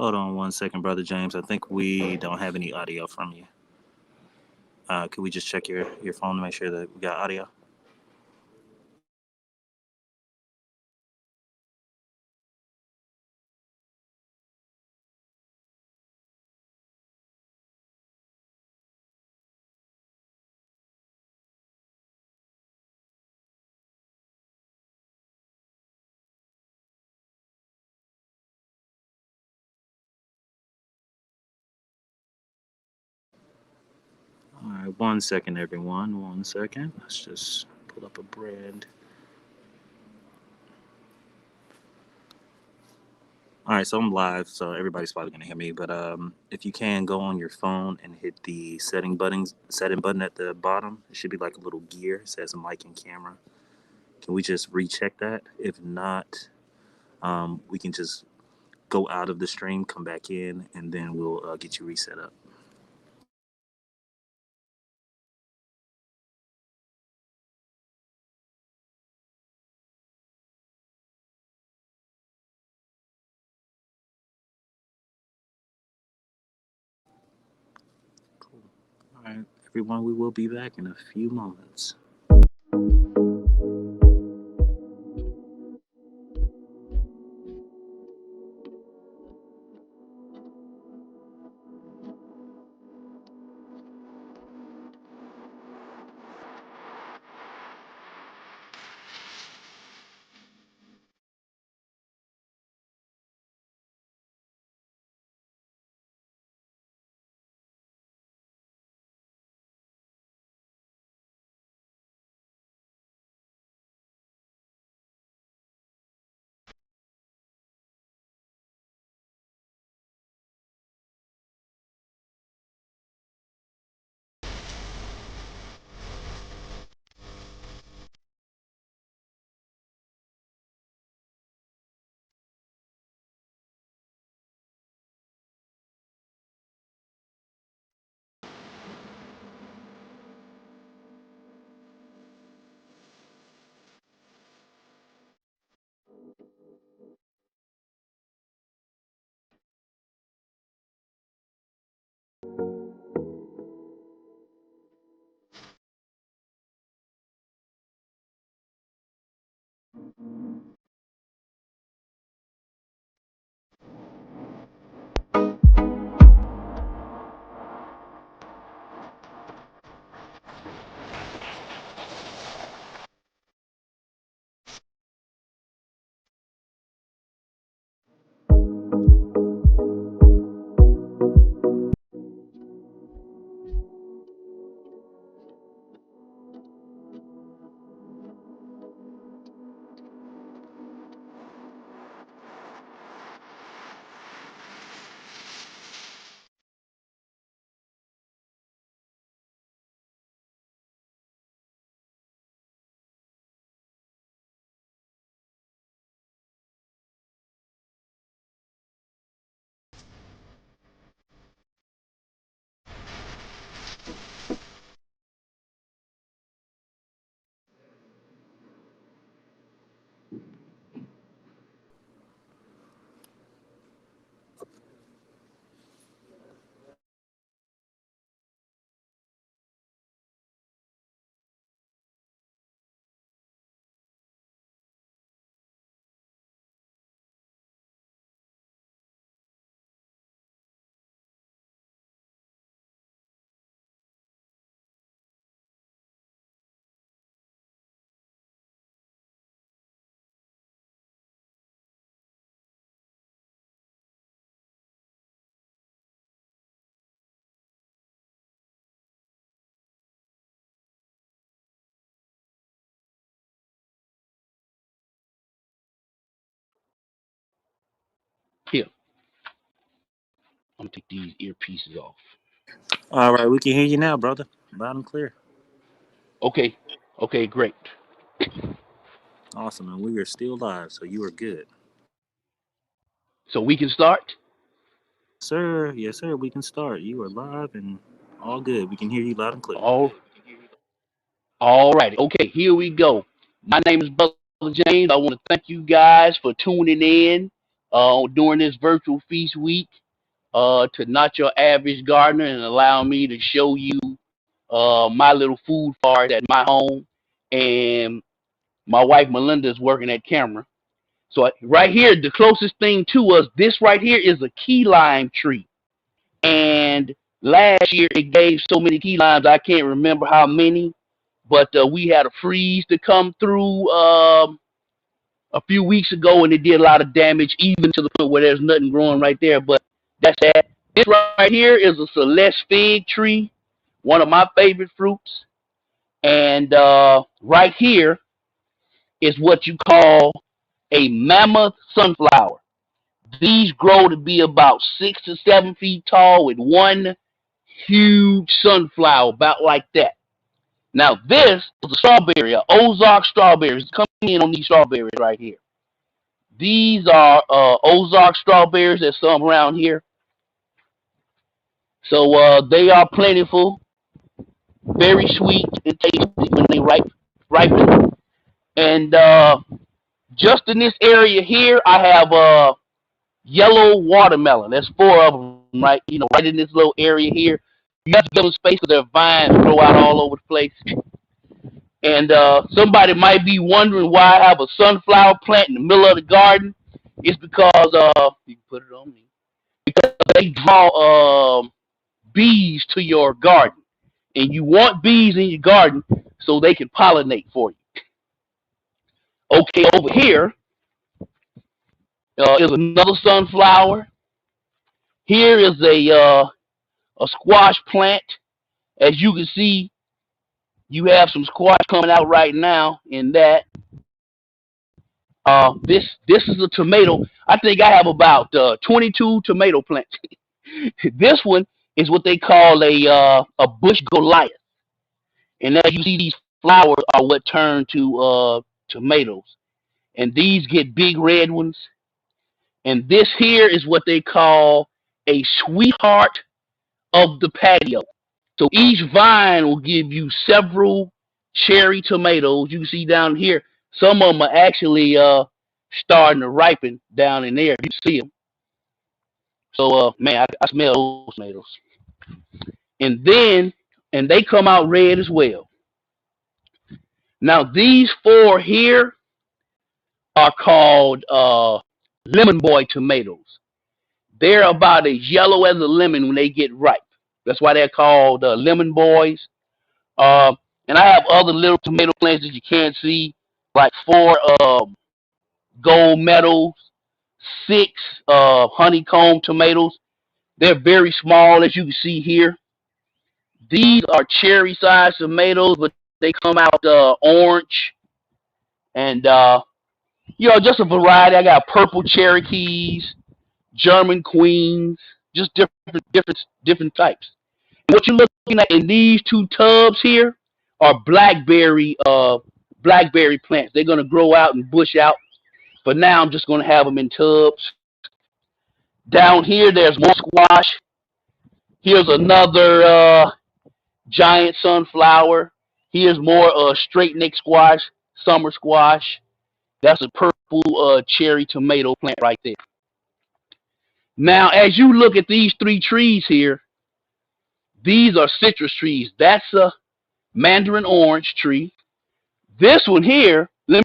Hold on one second, Brother James. I think we don't have any audio from you. Could we just check your phone to make sure that we got audio? All right, 1 second, everyone. 1 second. Let's just pull up a brand. All right, so I'm live, so everybody's probably gonna hear me. But if you can go on your phone and hit the setting button at the bottom, it should be like a little gear. It says mic and camera. Can we just recheck that? If not, we can just go out of the stream, come back in, and then we'll get you reset up. Cool. All right, everyone, we will be back in a few moments. Here, I'm gonna take these earpieces off. All right, we can hear you now, brother. Loud and clear. Okay, okay, great. Awesome, and we are still live, so you are good. So we can start? Yes, sir. Yes, sir. We can start. You are live and all good. We can hear you loud and clear. All right, okay, here we go. My name is Brother James. I want to thank you guys for tuning in. during this virtual feast week to Not Your Average Gardener and allow me to show you my little food part at my home. And my wife Melinda is working at camera. So right here, the closest thing to us, this right here is a key lime tree. And last year it gave so many key limes, I can't remember how many, but we had a freeze to come through a few weeks ago, and it did a lot of damage, even to the point where there's nothing growing right there. But that's that. This right here is a Celeste fig tree, one of my favorite fruits. And right here is what you call a mammoth sunflower. These grow to be about 6 to 7 feet tall with one huge sunflower about like that. Now this is a strawberry, a Ozark strawberries. Come in on these strawberries right here. These are Ozark strawberries. There's some around here. So they are plentiful, very sweet and tasty when they ripen. And just in this area here, I have yellow watermelon. There's 4 of them, right? Right in this little area here. You have to give them space because their vines grow out all over the place. And somebody might be wondering why I have a sunflower plant in the middle of the garden. It's because you can put it on me. Because they draw bees to your garden, and you want bees in your garden so they can pollinate for you. Okay, over here is another sunflower. Here is a squash plant. As you can see, you have some squash coming out right now in that. This is a tomato. I think I have about 22 tomato plants. This one is what they call a bush Goliath. And as you see, these flowers are what turn to tomatoes. And these get big red ones. And this here is what they call a sweetheart of the patio. So each vine will give you several cherry tomatoes. You can see down here, some of them are actually starting to ripen down in there. You can see them. So, man, I smell those tomatoes. And they come out red as well. Now, these 4 here are called lemon boy tomatoes. They're about as yellow as a lemon when they get ripe. That's why they're called lemon boys. And I have other little tomato plants that you can't see, like 4 gold medals, 6 honeycomb tomatoes. They're very small, as you can see here. These are cherry-sized tomatoes, but they come out orange. And, just a variety. I got purple Cherokees, German Queens, just different types. What you're looking at in these 2 tubs here are blackberry plants. They're going to grow out and bush out. But now I'm just going to have them in tubs. Down here, there's more squash. Here's another giant sunflower. Here's more straight neck squash, summer squash. That's a purple cherry tomato plant right there. Now, as you look at these 3 trees here, these are citrus trees. That's a mandarin orange tree. This one here, let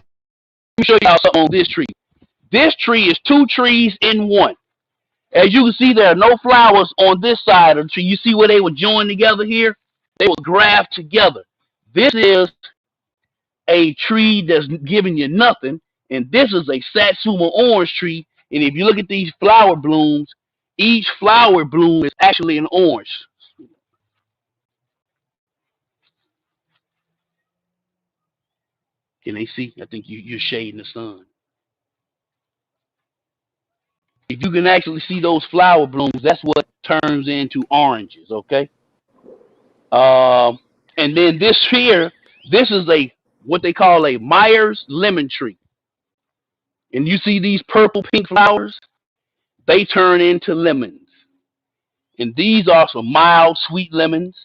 me show y'all something on this tree. This tree is 2 trees in one. As you can see, there are no flowers on this side of the tree. You see where they were joined together here? They were grafted together. This is a tree that's giving you nothing, and this is a Satsuma orange tree. And if you look at these flower blooms, each flower bloom is actually an orange. Can they see? I think you're shading the sun. If you can actually see those flower blooms, that's what turns into oranges, okay? And then this here, this is what they call a Myers lemon tree. And you see these purple pink flowers? They turn into lemons. And these are some mild, sweet lemons.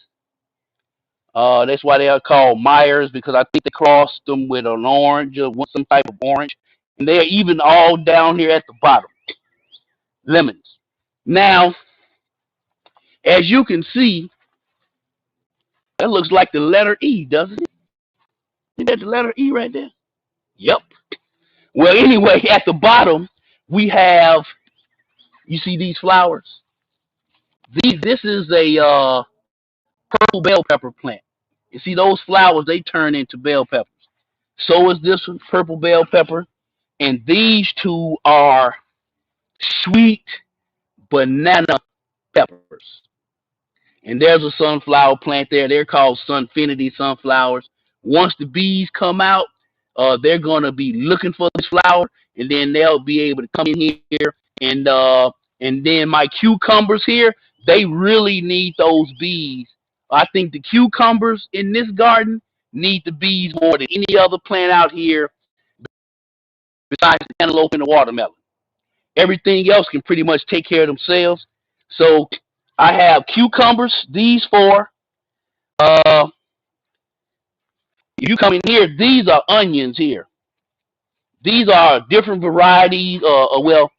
That's why they are called Myers, because I think they crossed them with an orange or some type of orange. And they're even all down here at the bottom. lemons. Now, as you can see, that looks like the letter E, doesn't it? Isn't that the letter E right there? Yep. Well, anyway, at the bottom, we have, you see these flowers? This is a purple bell pepper plant. You see those flowers, they turn into bell peppers. So is this one, purple bell pepper. And these two are sweet banana peppers. And there's a sunflower plant there. They're called sunfinity sunflowers. Once the bees come out, they're gonna be looking for this flower, and then they'll be able to come in here and then my cucumbers here, they really need those bees. I think the cucumbers in this garden need the bees more than any other plant out here besides the cantaloupe and the watermelon. Everything else can pretty much take care of themselves. So I have cucumbers, these four. If you come in here, these are onions here. These are different varieties. Well,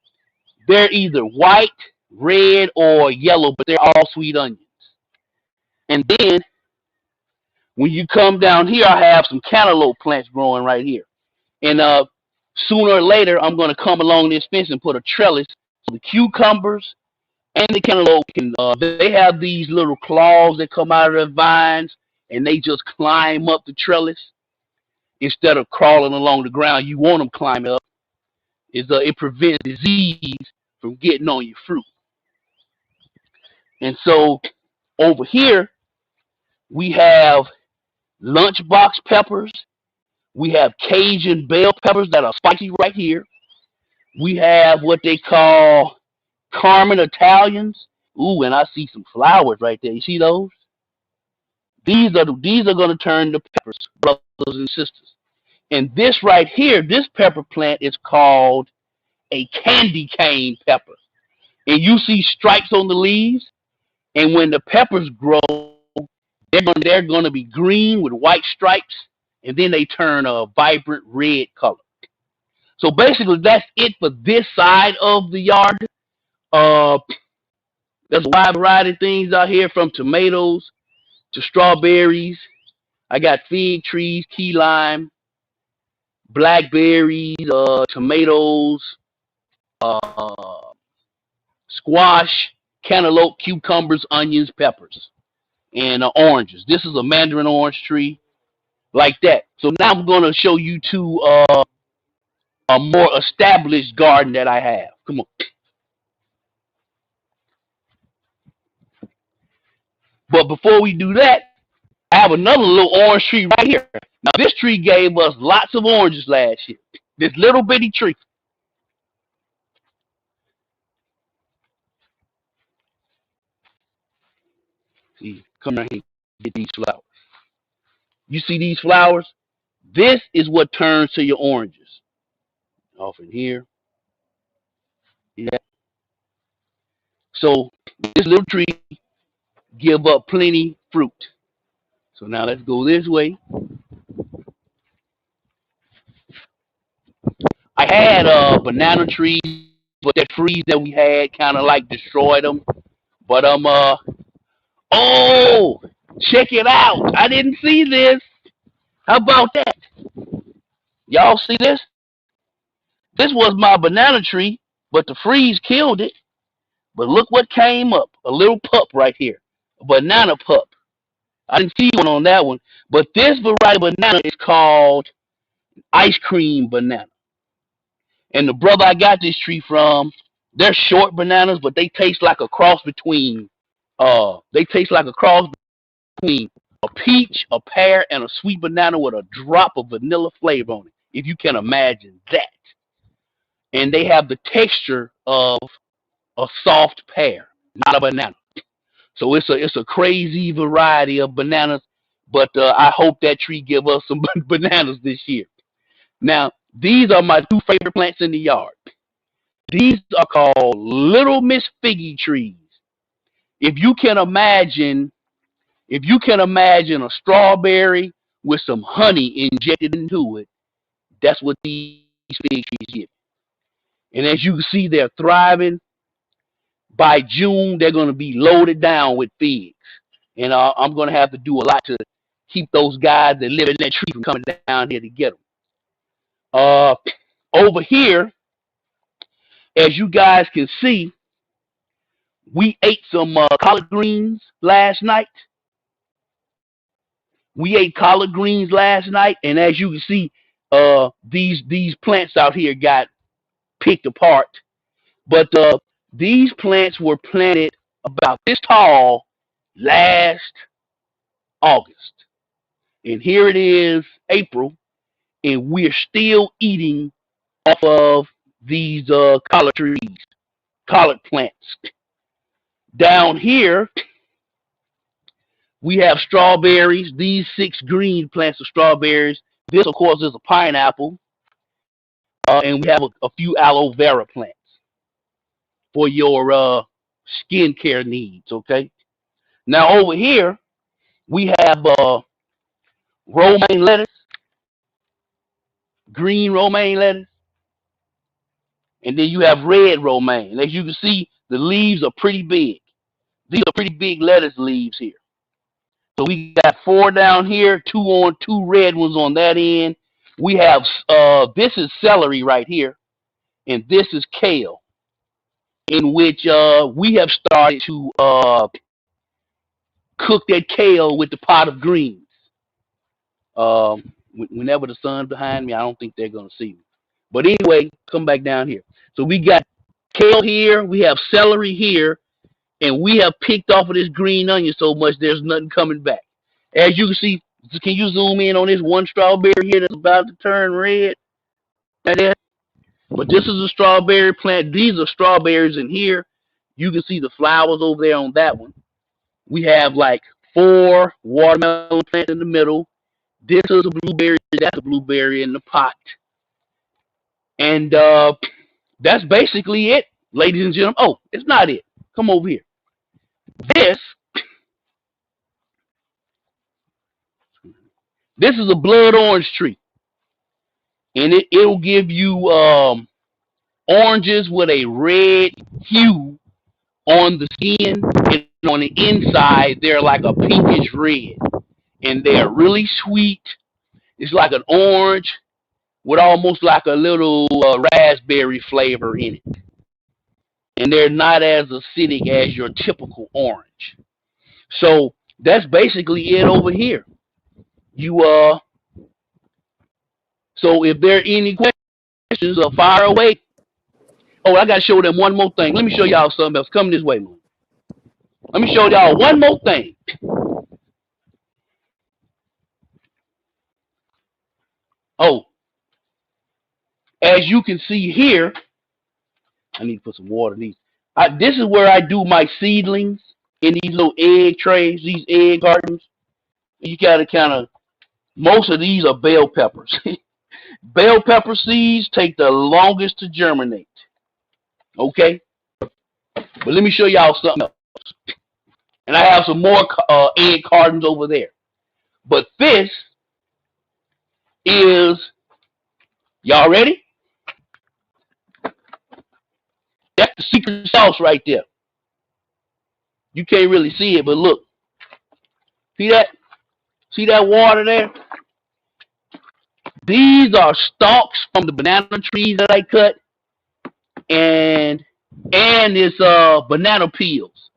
they're either white, red, or yellow, but they're all sweet onions. And then when you come down here, I have some cantaloupe plants growing right here. And sooner or later, I'm going to come along this fence and put a trellis so the cucumbers and the cantaloupe can. They have these little claws that come out of their vines, and they just climb up the trellis instead of crawling along the ground. You want them climbing up. It prevents disease from getting on your fruit. And so over here we have lunchbox peppers. We have Cajun bell peppers that are spicy right here. We have what they call Carmen Italians. Ooh, and I see some flowers right there. You see those? These are going to turn to peppers, brothers and sisters. And this right here, this pepper plant is called a candy cane pepper. And you see stripes on the leaves. And when the peppers grow, they're going to be green with white stripes. And then they turn a vibrant red color. So basically, that's it for this side of the yard. There's a wide variety of things out here, from tomatoes to strawberries. I got fig trees, key lime, blackberries, tomatoes, uh, squash, cantaloupe, cucumbers, onions, peppers, and oranges. This is a mandarin orange tree, like that. So now I'm going to show you to a more established garden that I have. Come on. But before we do that, I have another little orange tree right here. Now, this tree gave us lots of oranges last year. This little bitty tree. See, come right here, get these flowers. You see these flowers? This is what turns to your oranges. Off in here. Yeah. So this little tree give up plenty fruit. So now let's go this way. I had banana trees, but that freeze that we had kind of like destroyed them. But oh, check it out! I didn't see this. How about that? Y'all see this? This was my banana tree, but the freeze killed it. But look what came up. A little pup right here. A banana pup. I didn't see one on that one. But this variety of banana is called ice cream banana. And the brother I got this tree from, they're short bananas, but they taste like a cross between a peach, a pear, and a sweet banana with a drop of vanilla flavor on it, if you can imagine that. And they have the texture of a soft pear, not a banana. So it's a crazy variety of bananas, but I hope that tree give us some bananas this year. Now, these are my two favorite plants in the yard. These are called Little Miss Figgy trees. If you can imagine a strawberry with some honey injected into it, that's what these fig trees give. And as you can see, they're thriving. By June, they're going to be loaded down with figs. And I'm going to have to do a lot to keep those guys that live in that tree from coming down here to get them. Over here, as you guys can see, we ate some collard greens last night. We ate collard greens last night, and as you can see, these plants out here got picked apart. But these plants were planted about this tall last August. And here it is, April, and we're still eating off of these collard trees, collard plants. Down here, we have strawberries. These 6 green plants of strawberries. This, of course, is a pineapple. And we have a few aloe vera plants for your skincare needs, okay? Now, over here, we have romaine lettuce, green romaine lettuce, and then you have red romaine. As you can see, the leaves are pretty big. These are pretty big lettuce leaves here. So we got 4 down here, 2 red ones on that end. We have, this is celery right here, and this is kale, in which we have started to cook that kale with the pot of greens. Whenever the sun's behind me, I don't think they're going to see me. But anyway, come back down here. So we got kale here, we have celery here, and we have picked off of this green onion so much there's nothing coming back. As you can see, can you zoom in on this one strawberry here that's about to turn red? Right there. But this is a strawberry plant. These are strawberries in here. You can see the flowers over there on that one. We have like 4 watermelon plants in the middle. This is a blueberry. That's a blueberry in the pot. And that's basically it, ladies and gentlemen. Oh, it's not it. Come over here. This is a blood orange tree. And it'll give you oranges with a red hue on the skin, and on the inside they're like a pinkish red, and they're really sweet. It's like an orange with almost like a little raspberry flavor in it, and they're not as acidic as your typical orange. So that's basically it over here. You so if there are any questions, fire away. Oh, I gotta show them one more thing. Let me show y'all something else. Come this way, man. Let me show y'all one more thing. Oh, as you can see here, I need to put some water in these. This is where I do my seedlings in these little egg trays, these egg gardens. You gotta kind of, most of these are bell peppers. Bell pepper seeds take the longest to germinate. Okay? But let me show y'all something else. And I have some more egg cartons over there. But this is, y'all ready? That's the secret sauce right there. You can't really see it, but look. See that? See that water there? These are stalks from the banana trees that I cut, and it's banana peels.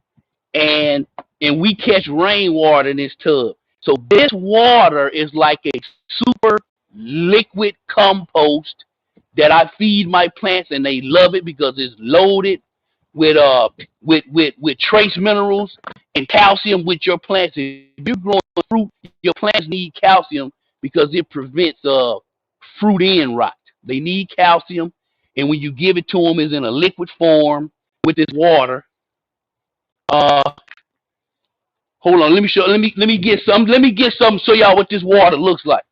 And we catch rainwater in this tub. So this water is like a super liquid compost that I feed my plants, and they love it because it's loaded with trace minerals and calcium with your plants. If you're growing fruit, your plants need calcium because it prevents fruit end rot. They need calcium, and when you give it to them, it's in a liquid form with this water. Hold on, let me show. Let me get some. Let me get some. Show y'all what this water looks like.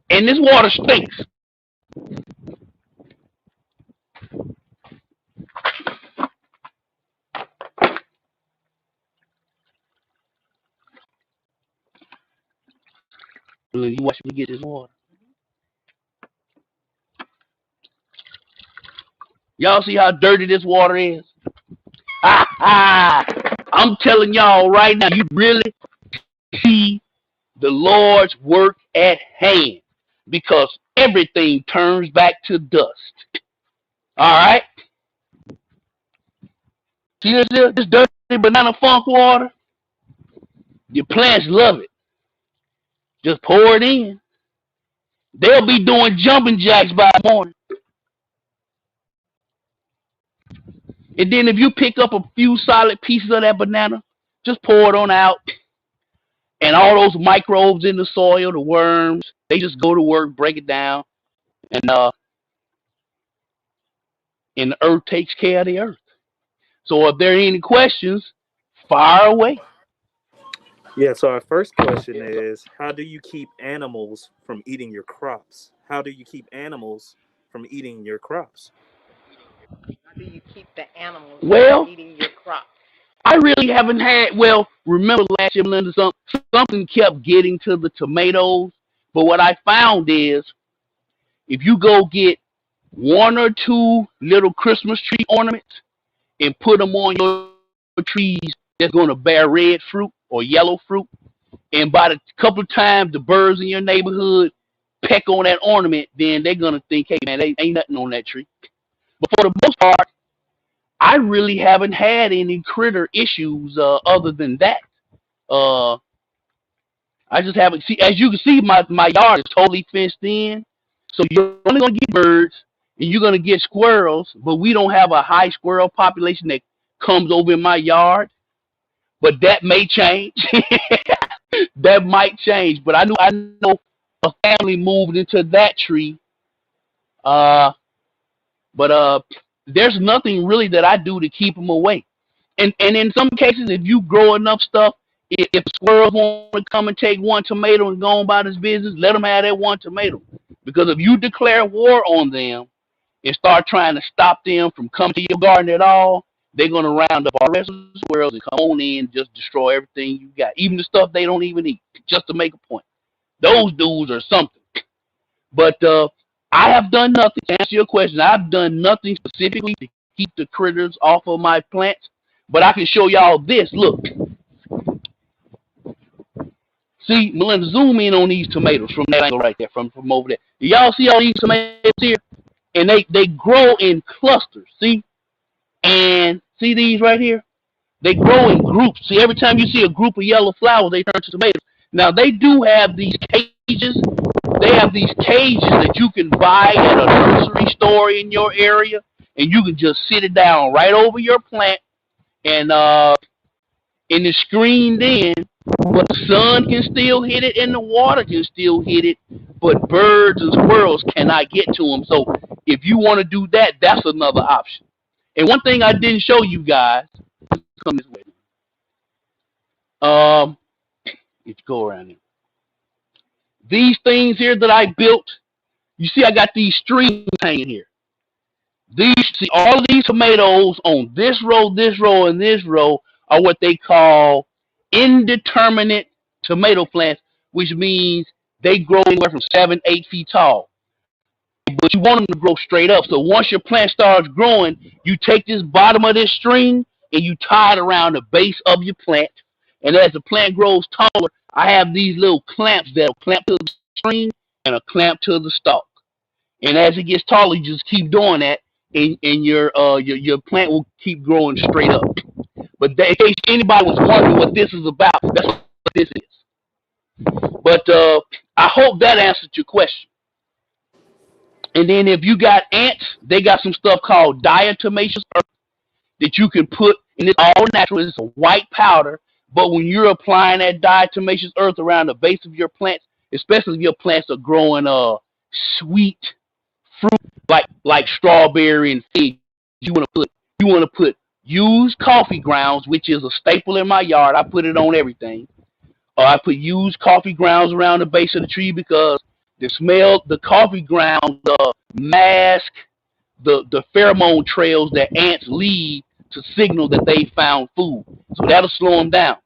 And this water stinks. You watch me get this water. Y'all see how dirty this water is? Ha ha! I'm telling y'all right now, you really see the Lord's work at hand because everything turns back to dust. All right? See this dirty banana funk water? Your plants love it. Just pour it in. They'll be doing jumping jacks by morning. And then if you pick up a few solid pieces of that banana, just pour it on out. And all those microbes in the soil, the worms, they just go to work, break it down, and the earth takes care of the earth. So if there are any questions, fire away. Yeah, so our first question is, how do you keep animals from eating your crops? How do you keep animals from eating your crops? How do you keep the animals from Well, eating your crops? I really haven't had. Well, remember last year, Melinda, something kept getting to the tomatoes. But what I found is, if you go get one or two little Christmas tree ornaments and put them on your trees that's going to bear red fruit or yellow fruit, and by the couple of times the birds in your neighborhood peck on that ornament, then they're going to think, hey, man, they ain't nothing on that tree. But for the most part, I really haven't had any critter issues other than that. Uh, I just haven't see. As you can see, my yard is totally fenced in, so you're only gonna get birds and you're gonna get squirrels. But we don't have a high squirrel population that comes over in my yard. But that may change. That might change. But I know a family moved into that tree. Uh, but there's nothing really that I do to keep them away. And in some cases, if you grow enough stuff, if squirrels want to come and take one tomato and go on about his business, let them have that one tomato. Because if you declare war on them and start trying to stop them from coming to your garden at all, they're going to round up all the rest of the squirrels and come on in and just destroy everything you got, even the stuff they don't even eat, just to make a point. Those dudes are something. But I have done nothing, to answer your question, I've done nothing specifically to keep the critters off of my plants. But I can show y'all this. Look. See, Melinda, zoom in on these tomatoes from that angle right there, from over there. Y'all see all these tomatoes here? And they grow in clusters, see? And see these right here? They grow in groups. See, every time you see a group of yellow flowers, they turn to tomatoes. Now, they do have these cages. They have these cages that you can buy at a nursery store in your area, and you can just sit it down right over your plant, and it's screened in, but the sun can still hit it and the water can still hit it, but birds and squirrels cannot get to them. So if you want to do that, that's another option. And one thing I didn't show you guys, come this way. If you go around here, these things here that I built, you see I got these strings hanging here. See all of these tomatoes on this row, and this row are what they call indeterminate tomato plants, which means they grow anywhere from 7, 8 feet tall. But you want them to grow straight up. So once your plant starts growing, you take this bottom of this string and you tie it around the base of your plant. And as the plant grows taller, I have these little clamps that will clamp to the string and a clamp to the stalk. And as it gets taller, you just keep doing that, and your plant will keep growing straight up. But in case anybody was wondering what this is about, that's what this is. But I hope that answered your question. And then if you got ants, they got some stuff called diatomaceous earth that you can put, and it's all natural. It's a white powder. But when you're applying that diatomaceous earth around the base of your plants, especially if your plants are growing sweet fruit like strawberry and fig, you want to put used coffee grounds, which is a staple in my yard. I put it on everything. I put used coffee grounds around the base of the tree because the coffee grounds mask the pheromone trails that ants leave to signal that they found food. So that'll slow them down.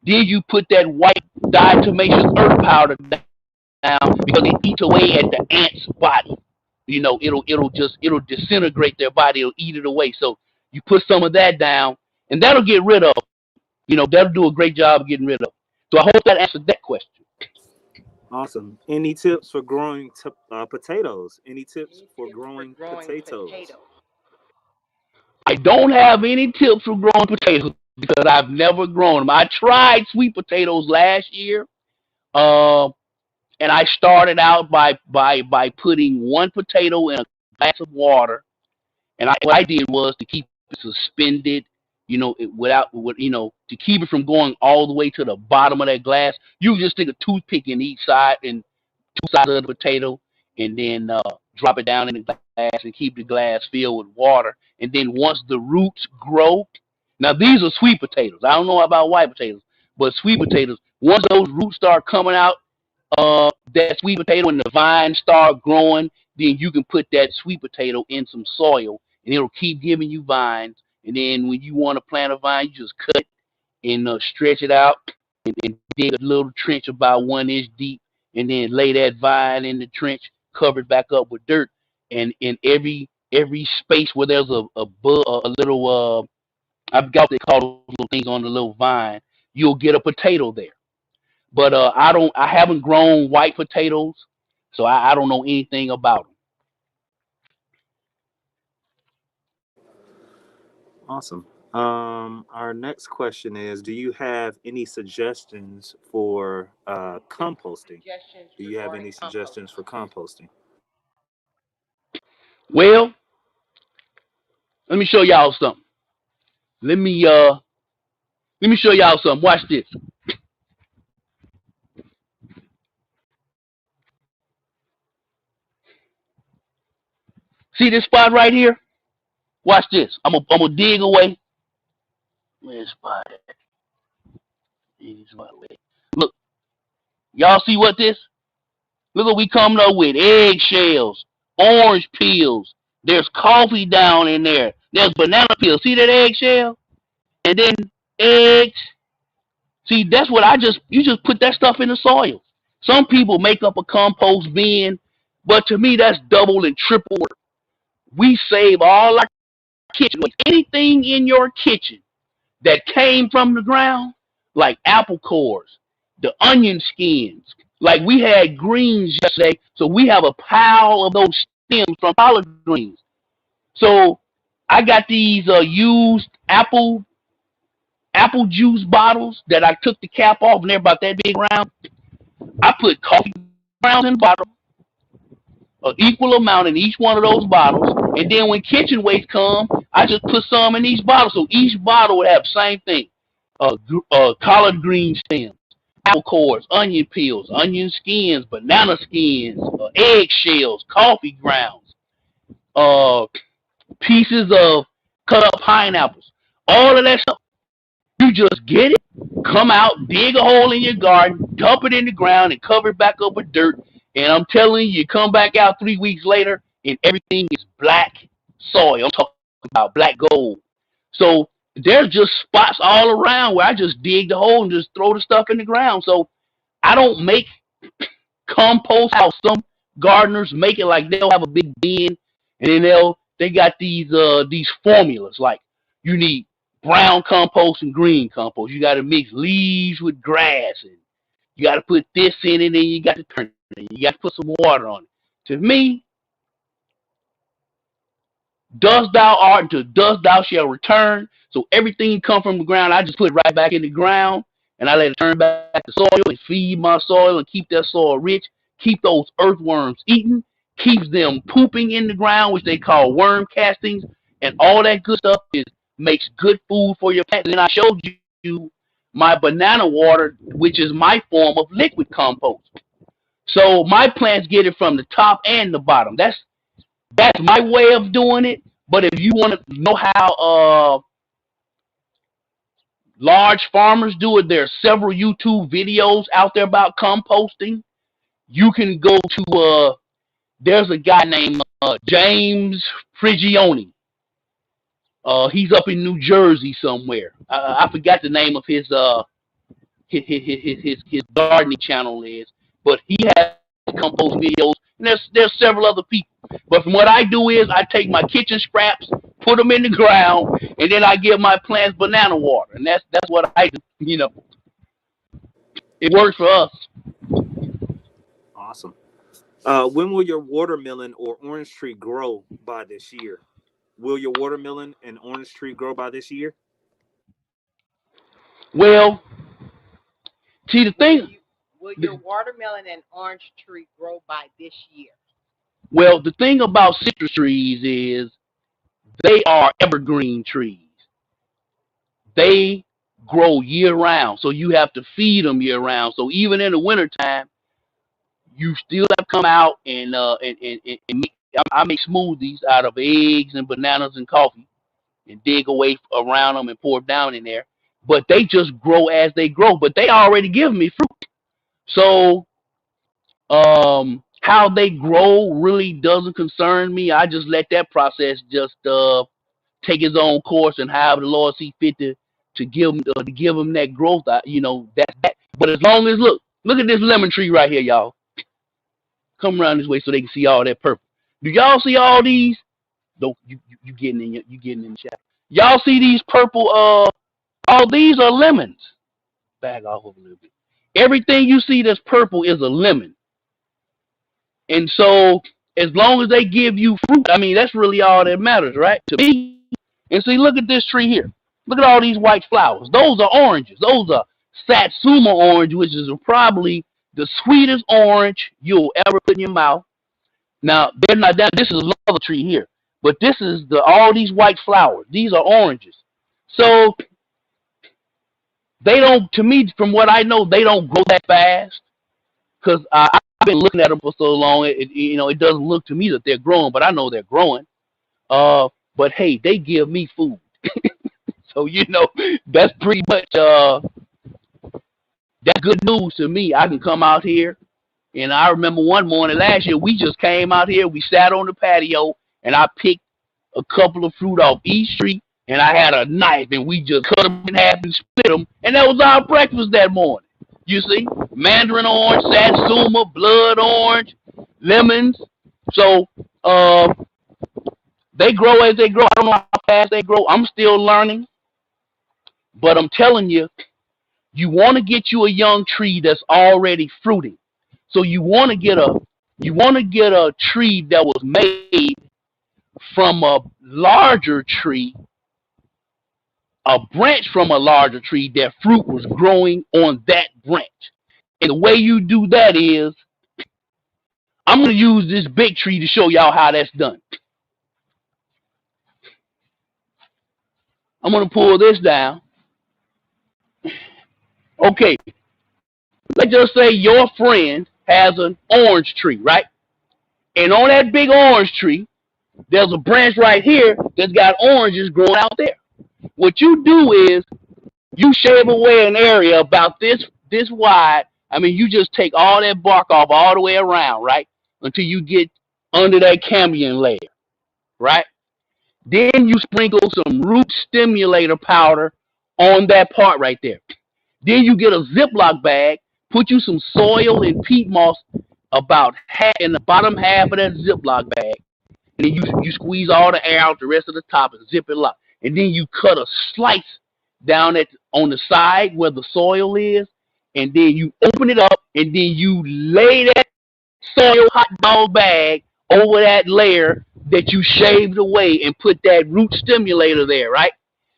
Then you put that white diatomaceous earth powder down because it eats away at the ant's body. it'll disintegrate their body. It'll eat it away. So you put some of that down, and that'll get rid of. That'll do a great job of getting rid of. So I hope that answered that question. Awesome. Any tips for growing potatoes? Any tips Any for tips for growing growing potatoes? potatoes? I don't have any tips for growing potatoes because I've never grown them. I tried sweet potatoes last year, uh, and I started out by putting one potato in a glass of water, and what I did was to keep it suspended, to keep it from going all the way to the bottom of that glass. You just stick a toothpick in each side and two sides of the potato, and then drop it down in the glass and keep the glass filled with water. And then once the roots grow, now these are sweet potatoes. I don't know about white potatoes, but sweet potatoes. Once those roots start coming out, that sweet potato and the vines start growing, then you can put that sweet potato in some soil, and it'll keep giving you vines. And then when you want to plant a vine, you just cut it and stretch it out, and dig a little trench about 1 inch deep, and then lay that vine in the trench, cover it back up with dirt, and in every space where there's a little I forgot what they call those little things on the little vine, you'll get a potato there. But I haven't grown white potatoes, so I don't know anything about them. Awesome. Our next question is: do you have any suggestions for composting? Suggestions Do you have regarding any suggestions composting? for composting? Well, let me show y'all something. Let me show y'all something. Watch this. See this spot right here? Watch this. I'm gonna dig away. Where's spot at? Dig this spot away. Look, y'all see what this? Look what we coming up with: eggshells, orange peels. There's coffee down in there. There's banana peels. See that eggshell? And then eggs. See, that's what you just put that stuff in the soil. Some people make up a compost bin, but to me that's double and triple work. We save all our kitchen waste. Anything in your kitchen that came from the ground, like apple cores, the onion skins. Like we had greens yesterday, so we have a pile of those stems from collard greens. So I got these used apple juice bottles that I took the cap off, and they're about that big round. I put coffee grounds in the bottle, an equal amount in each one of those bottles, and then when kitchen waste come, I just put some in each bottle. So each bottle would have the same thing: collard green stems, apple cores, onion peels, onion skins, banana skins, eggshells, coffee grounds, uh, pieces of cut up pineapples, all of that stuff. You just get it, come out, dig a hole in your garden, dump it in the ground, and cover it back up with dirt. And I'm telling you, you come back out 3 weeks later, and everything is black soil. I'm talking about black gold. So there's just spots all around where I just dig the hole and just throw the stuff in the ground. So I don't make compost how some gardeners make it. Like they'll have a big bin, and then they got these formulas, like you need brown compost and green compost. You got to mix leaves with grass, and you got to put this in it, and you got to turn it, and you got to put some water on it. To me, dust thou art, and to dust thou shalt return. So everything come from the ground, I just put it right back in the ground, and I let it turn back to soil and feed my soil and keep that soil rich. Keep those earthworms eating, keeps them pooping in the ground, which they call worm castings, and all that good stuff makes good food for your plants. And I showed you my banana water, which is my form of liquid compost. So my plants get it from the top and the bottom. That's my way of doing it. But if you want to know how large farmers do it, there are several YouTube videos out there about composting. You can go to there's a guy named James Prigioni. He's up in New Jersey somewhere. I forgot the name of his gardening channel is, but he has compost videos. And there's several other people. But from what I do is I take my kitchen scraps, put them in the ground, and then I give my plants banana water, and that's what I do. It works for us. Awesome. When will your watermelon or orange tree grow by this year? Will your watermelon and orange tree grow by this year? Well, see the Will thing. you will your watermelon and orange tree grow by this year? Well, the thing about citrus trees is they are evergreen trees. They grow year round, so you have to feed them year round. So even in the wintertime, you still have to come out and make. I make smoothies out of eggs and bananas and coffee, and dig away around them and pour them down in there. But they just grow as they grow. But they already give me fruit. So how they grow really doesn't concern me. I just let that process just take its own course, and however the Lord see fit to give them that growth. That. But as long as look at this lemon tree right here, y'all. Come around this way so they can see all that purple. Do y'all see all these? Don't you getting in you getting in the chat? Y'all see these purple? All these are lemons. Back off a little bit. Everything you see that's purple is a lemon. And so, as long as they give you fruit, I mean, that's really all that matters, right? To me. And see, look at this tree here. Look at all these white flowers. Those are oranges. Those are Satsuma orange, which is probably the sweetest orange you'll ever put in your mouth. Now, they're not that. This is another tree here, but this is all these white flowers. These are oranges. So they don't. To me, from what I know, they don't grow that fast because I've been looking at them for so long. It doesn't look to me that they're growing, but I know they're growing. But hey, they give me food, so that's pretty much that's good news to me. I can come out here, and I remember one morning last year we just came out here. We sat on the patio, and I picked a couple of fruit off each tree, and I had a knife, and we just cut them in half and split them, and that was our breakfast that morning. You see, mandarin orange, satsuma, blood orange, lemons. So they grow as they grow. I don't know how fast they grow. I'm still learning, but I'm telling you, you want to get you a young tree that's already fruiting. So you want to get a tree that was made from a larger tree, a branch from a larger tree that fruit was growing on that branch. And the way you do that is, I'm going to use this big tree to show y'all how that's done. I'm going to pull this down. Okay, let's just say your friend has an orange tree, right? And on that big orange tree, there's a branch right here that's got oranges growing out there. What you do is you shave away an area about this wide. I mean, you just take all that bark off all the way around, right? Until you get under that cambium layer, right? Then you sprinkle some root stimulator powder on that part right there. Then you get a Ziploc bag, put you some soil and peat moss about half in the bottom half of that Ziploc bag, and then you squeeze all the air out the rest of the top and zip it lock. And then you cut a slice down on the side where the soil is, and then you open it up, and then you lay that soil hot dog bag over that layer that you shaved away and put that root stimulator there, right?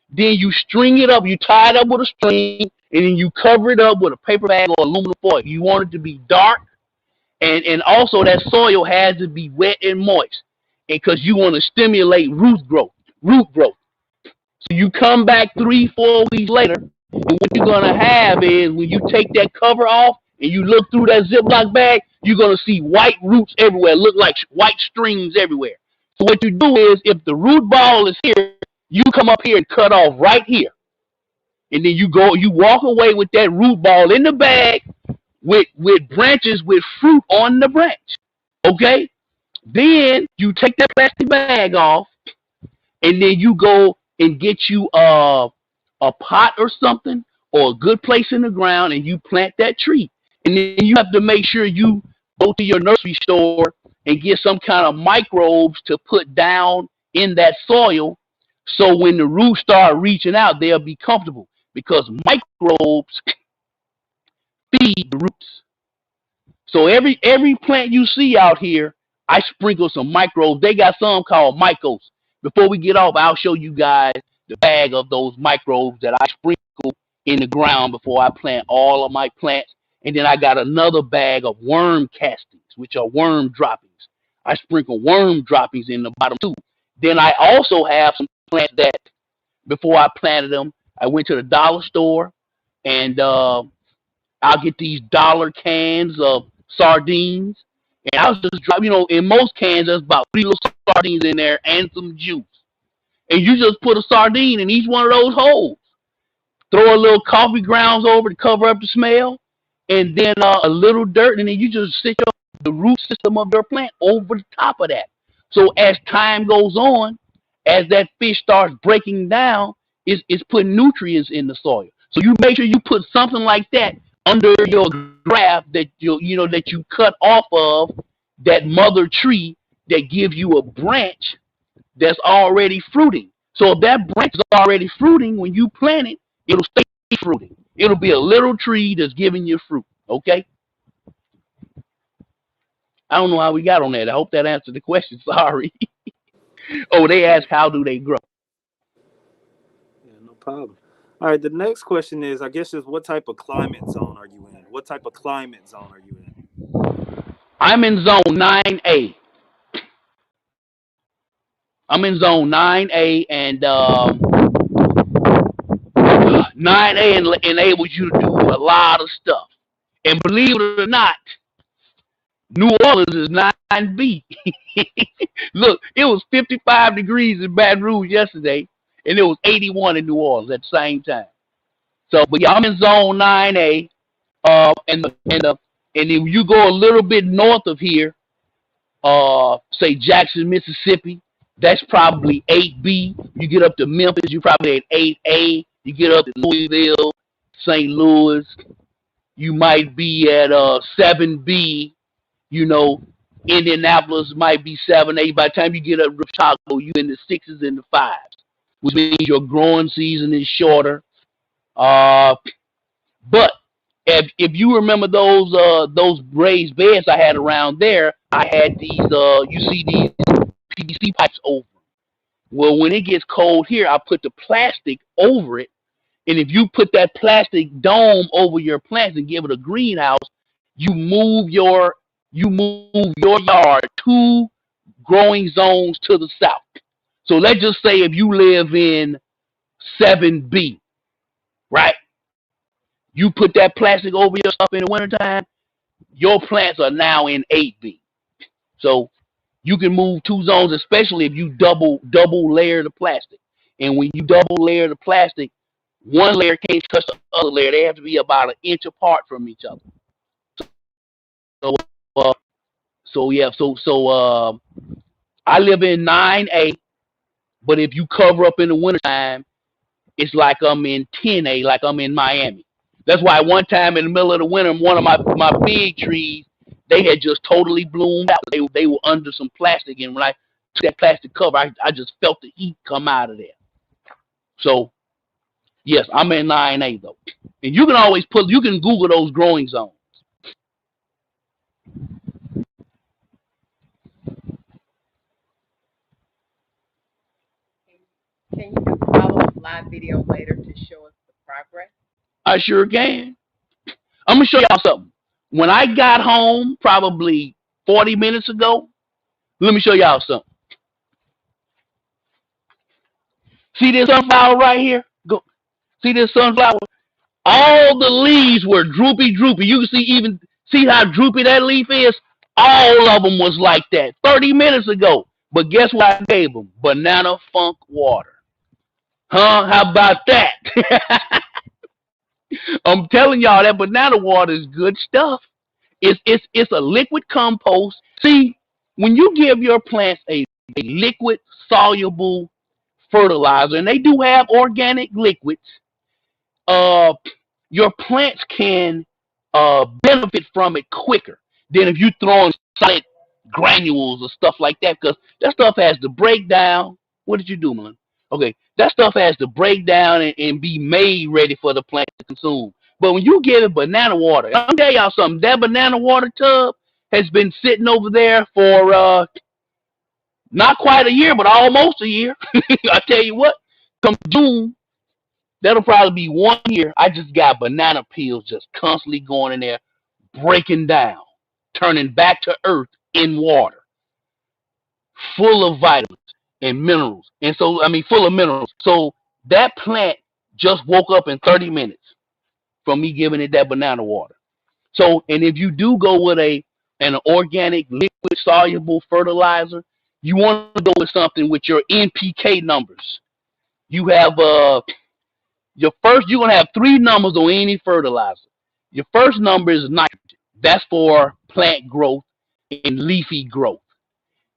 Then you string it up, you tie it up with a string, and then you cover it up with a paper bag or aluminum foil. You want it to be dark, and also that soil has to be wet and moist, because you want to stimulate root growth. So you come back 3-4 weeks later, and what you're gonna have is, when you take that cover off and you look through that Ziploc bag, you're gonna see white roots everywhere, look like white strings everywhere. So what you do is, if the root ball is here, you come up here and cut off right here, and then you walk away with that root ball in the bag with branches with fruit on the branch. Okay? Then you take that plastic bag off, and then you go and get you a pot or something, or a good place in the ground, and you plant that tree. And then you have to make sure you go to your nursery store and get some kind of microbes to put down in that soil, so when the roots start reaching out, they'll be comfortable, because microbes feed the roots. So every plant you see out here, I sprinkle some microbes. They got some called mycos. Before we get off, I'll show you guys the bag of those microbes that I sprinkle in the ground before I plant all of my plants. And then I got another bag of worm castings, which are worm droppings. I sprinkle worm droppings in the bottom too. Then I also have some plants that before I planted them, I went to the dollar store and I'll get these dollar cans of sardines, and I'll just drop, in most cans, there's about 3 little sardines in there and some juice. And you just put a sardine in each one of those holes. Throw a little coffee grounds over to cover up the smell, and then a little dirt, and then you just sit the root system of your plant over the top of that. So as time goes on, as that fish starts breaking down, it's putting nutrients in the soil. So you make sure you put something like that under your graft that that you cut off of that mother tree that gives you a branch that's already fruiting. So if that branch is already fruiting, when you plant it, it'll stay fruiting. It'll be a little tree that's giving you fruit. Okay? I don't know how we got on that. I hope that answered the question. Sorry. Oh, they asked how do they grow. Yeah, no problem. All right, the next question is, I guess, just what type of climate zone are you in? What type of climate zone are you in? I'm in zone 9A. I'm in zone 9A, and 9A enables you to do a lot of stuff. And believe it or not, New Orleans is 9B. Look, it was 55 degrees in Baton Rouge yesterday, and it was 81 in New Orleans at the same time. So, but yeah, I'm in zone 9A. And if you go a little bit north of here, say Jackson, Mississippi, that's probably 8B. You get up to Memphis, you probably at 8A. You get up to Louisville, St. Louis, you might be at 7B. Indianapolis might be 7A. By the time you get up to Chicago, you in the 6s and the 5s, which means your growing season is shorter. But if you remember those raised beds I had around there, I had these you see these PVC pipes over. Well, when it gets cold here, I put the plastic over it, and if you put that plastic dome over your plants and give it a greenhouse, you move your yard 2 growing zones to the south. So let's just say if you live in 7B, right? You put that plastic over your stuff in the wintertime, your plants are now in 8B. So you can move 2 zones, especially if you double layer the plastic. And when you double layer the plastic, one layer can't touch the other layer. They have to be about an inch apart from each other. So I live in 9A, but if you cover up in the wintertime, it's like I'm in 10A, like I'm in Miami. That's why one time in the middle of the winter, one of my big trees, they had just totally bloomed out. They were under some plastic, and when I took that plastic cover, I just felt the heat come out of there. So, yes, I'm in 9A though. And you can Google those growing zones. Can you do a follow-up live video later to show us the progress? I sure can. I'm going to show y'all something. When I got home, probably 40 minutes ago, let me show y'all something. See this sunflower right here? Go. See this sunflower? All the leaves were droopy. You can see how droopy that leaf is? All of them was like that 30 minutes ago. But guess what I gave them? Banana funk water. Huh? How about that? I'm telling y'all, that banana water is good stuff. It's a liquid compost. See, when you give your plants a liquid soluble fertilizer, and they do have organic liquids, your plants can benefit from it quicker than if you throw in solid granules or stuff like that, because that stuff has to break down. What did you do, man? Okay, that stuff has to break down and be made ready for the plant to consume. But when you give it banana water, I'll tell y'all something. That banana water tub has been sitting over there for not quite a year, but almost a year. I tell you what, come June, that'll probably be 1 year. I just got banana peels just constantly going in there, breaking down, turning back to earth in water, full of vitamins and minerals. And so, I mean, full of minerals. So that plant just woke up in 30 minutes from me giving it that banana water. So, and if you do go with an organic liquid soluble fertilizer, you want to go with something with your NPK numbers. You have you're gonna have three numbers on any fertilizer. Your first number is nitrogen. That's for plant growth and leafy growth.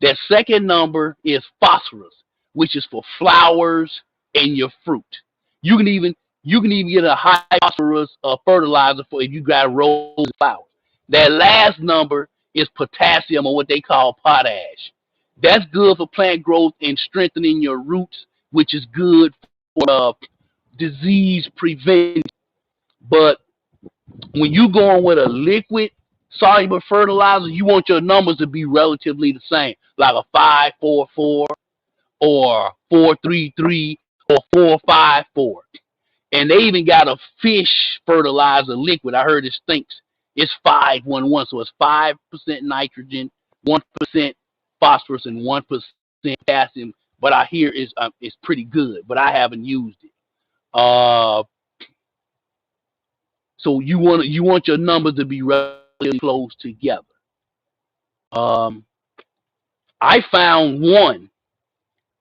That second number is phosphorus, which is for flowers and your fruit. You can even get a high phosphorus fertilizer for if you got rose and flowers. That last number is potassium, or what they call potash. That's good for plant growth and strengthening your roots, which is good for disease prevention. But when you going with a liquid soluble fertilizer, you want your numbers to be relatively the same, like a 544 or 433 or 454. And they even got a fish fertilizer liquid. I heard it stinks. It's 511, so it's 5% nitrogen, 1% phosphorus, and 1% potassium. But I hear it's pretty good, but I haven't used it. So you want your numbers to be relatively close together. I found one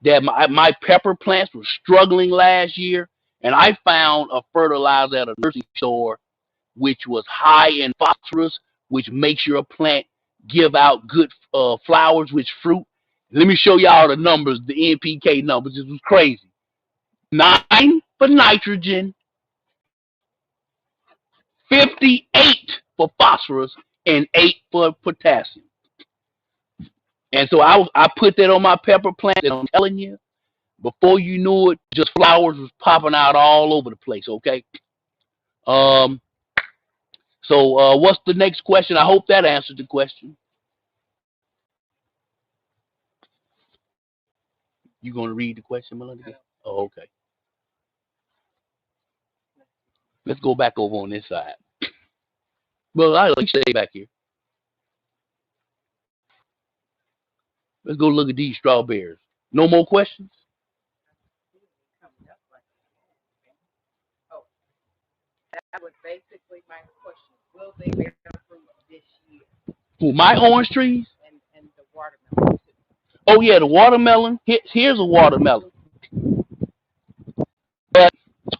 that my pepper plants were struggling last year, and I found a fertilizer at a nursery store which was high in phosphorus, which makes your plant give out good flowers with fruit. Let me show y'all the numbers, the NPK numbers. This was crazy. 9 for nitrogen, 58 for phosphorus, and 8 for potassium. And so I put that on my pepper plant, and I'm telling you, before you knew it, just flowers was popping out all over the place, okay? So what's the next question? I hope that answered the question. You gonna read the question, Melinda? Oh, okay. Let's go back over on this side. Well, I'll stay back here. Let's go look at these strawberries. No more questions? Oh, that was basically my question. Will they bear fruit this year? Who, my orange trees? And the watermelon too. Oh yeah, the watermelon. Here's a watermelon. But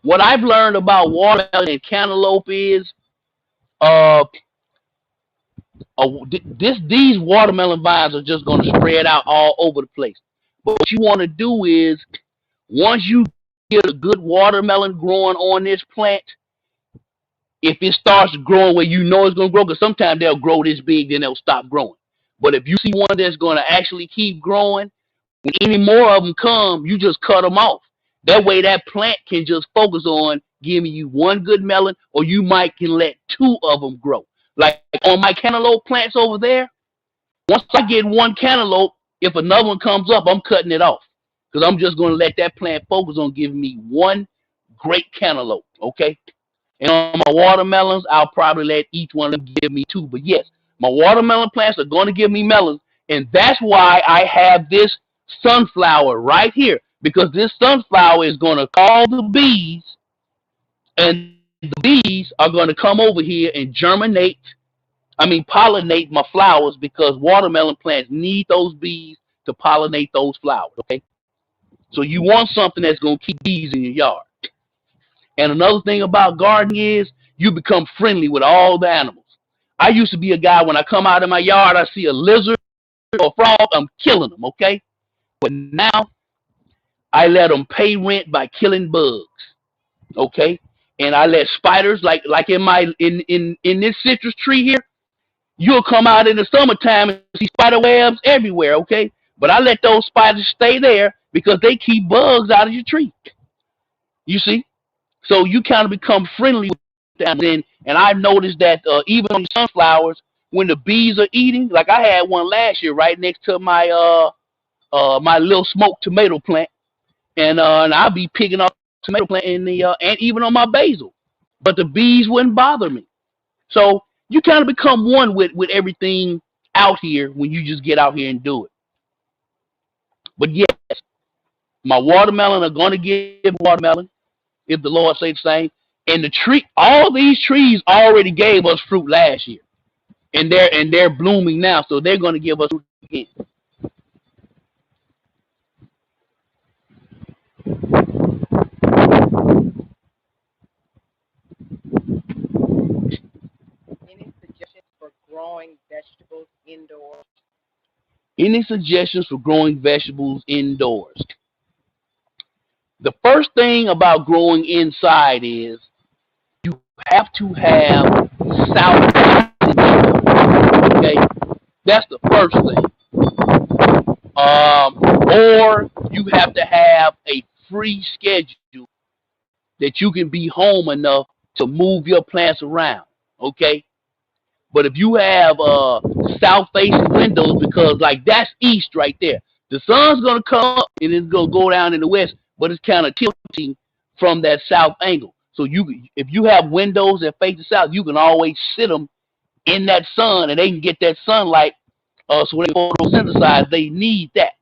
what I've learned about watermelon and cantaloupe is, these watermelon vines are just going to spread out all over the place. But what you want to do is, once you get a good watermelon growing on this plant, if it starts growing where you know it's going to grow, because sometimes they'll grow this big, then they'll stop growing. But if you see one that's going to actually keep growing, when any more of them come, you just cut them off. That way that plant can just focus on giving you one good melon, or you might can let 2 of them grow. Like on my cantaloupe plants over there, once I get one cantaloupe, if another one comes up, I'm cutting it off. Because I'm just going to let that plant focus on giving me one great cantaloupe, okay? And on my watermelons, I'll probably let each one of them give me 2. But yes, my watermelon plants are going to give me melons, and that's why I have this sunflower right here. Because this sunflower is going to call the bees, and the bees are going to come over here and pollinate my flowers, because watermelon plants need those bees to pollinate those flowers, okay? So you want something that's going to keep bees in your yard. And another thing about gardening is you become friendly with all the animals. I used to be a guy, when I come out of my yard, I see a lizard or a frog, I'm killing them, okay? But now I let them pay rent by killing bugs, okay? And I let spiders, like in this citrus tree here, You'll come out in the summertime and see spider webs everywhere, okay? But I let those spiders stay there because they keep bugs out of your tree. You see? So you kind of become friendly with them. And I've noticed that even on the sunflowers, when the bees are eating, like I had one last year right next to my my little smoked tomato plant, and I'll be picking up tomato plant in the and even on my basil, but the bees wouldn't bother me. So you kind of become one with everything out here when you just get out here and do it. But yes, my watermelon are going to give watermelon if the Lord say the same. And the tree, all these trees already gave us fruit last year, and they're blooming now, so they're going to give us fruit again. Any suggestions for growing vegetables indoors? Any suggestions for growing vegetables indoors? The first thing about growing inside is you have to have south facing windows. Okay, that's the first thing. Or you have to have a free schedule that you can be home enough to move your plants around. Okay, but if you have south facing windows, because like that's east right there, the sun's gonna come up and it's gonna go down in the west, but it's kind of tilting from that south angle. So if you have windows that face the south, you can always sit them in that sun, and they can get that sunlight. So when they photosynthesize, they need that.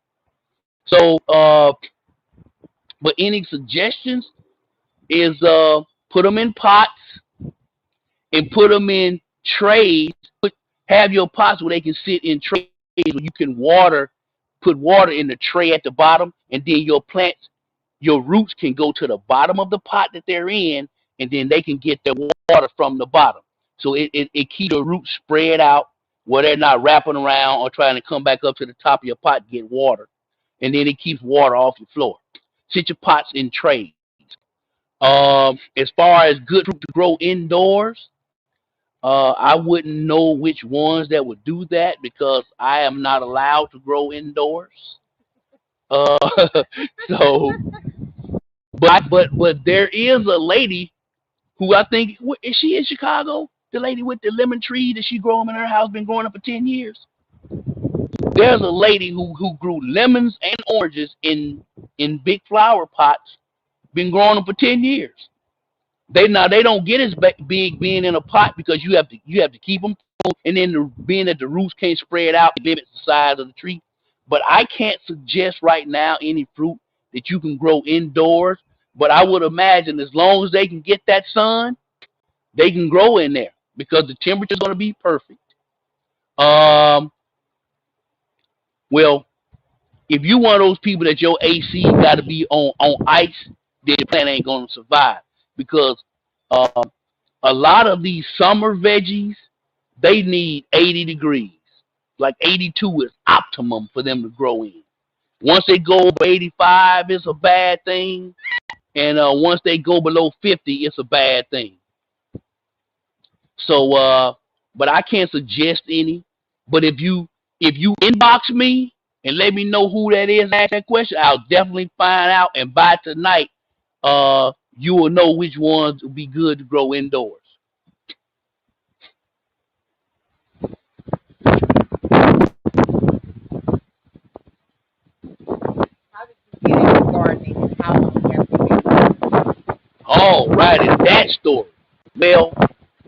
So, but any suggestions is put them in pots and put them in trays. Have your pots where they can sit in trays where you can put water in the tray at the bottom, and then your plants, your roots can go to the bottom of the pot that they're in, and then they can get their water from the bottom. So it keeps the roots spread out where they're not wrapping around or trying to come back up to the top of your pot to get water. And then it keeps water off your floor. Sit your pots in trays. As far as good fruit to grow indoors, I wouldn't know which ones that would do that because I am not allowed to grow indoors. Uh, so, but there is a lady who I think is she in Chicago? The lady with the lemon tree that she grow them in her house, been growing them for 10 years. There's a lady who grew lemons and oranges in big flower pots, been growing them for 10 years. They don't get as big being in a pot because you have to keep them cool, and then being that the roots can't spread out, it limits the size of the tree. But I can't suggest right now any fruit that you can grow indoors. But I would imagine as long as they can get that sun, they can grow in there because the temperature is going to be perfect. Um, well, if you one of those people that your AC got to be on ice, then the plant ain't going to survive because uh, a lot of these summer veggies, they need 80 degrees. Like 82 is optimum for them to grow in. Once they go over 85, it's a bad thing, and once they go below 50, it's a bad thing. So, but I can't suggest any. But if you inbox me and let me know who that is, ask that question, I'll definitely find out. And by tonight, you will know which ones will be good to grow indoors. How did you get into gardening and how long have you been gardening? All right, in that story. Well,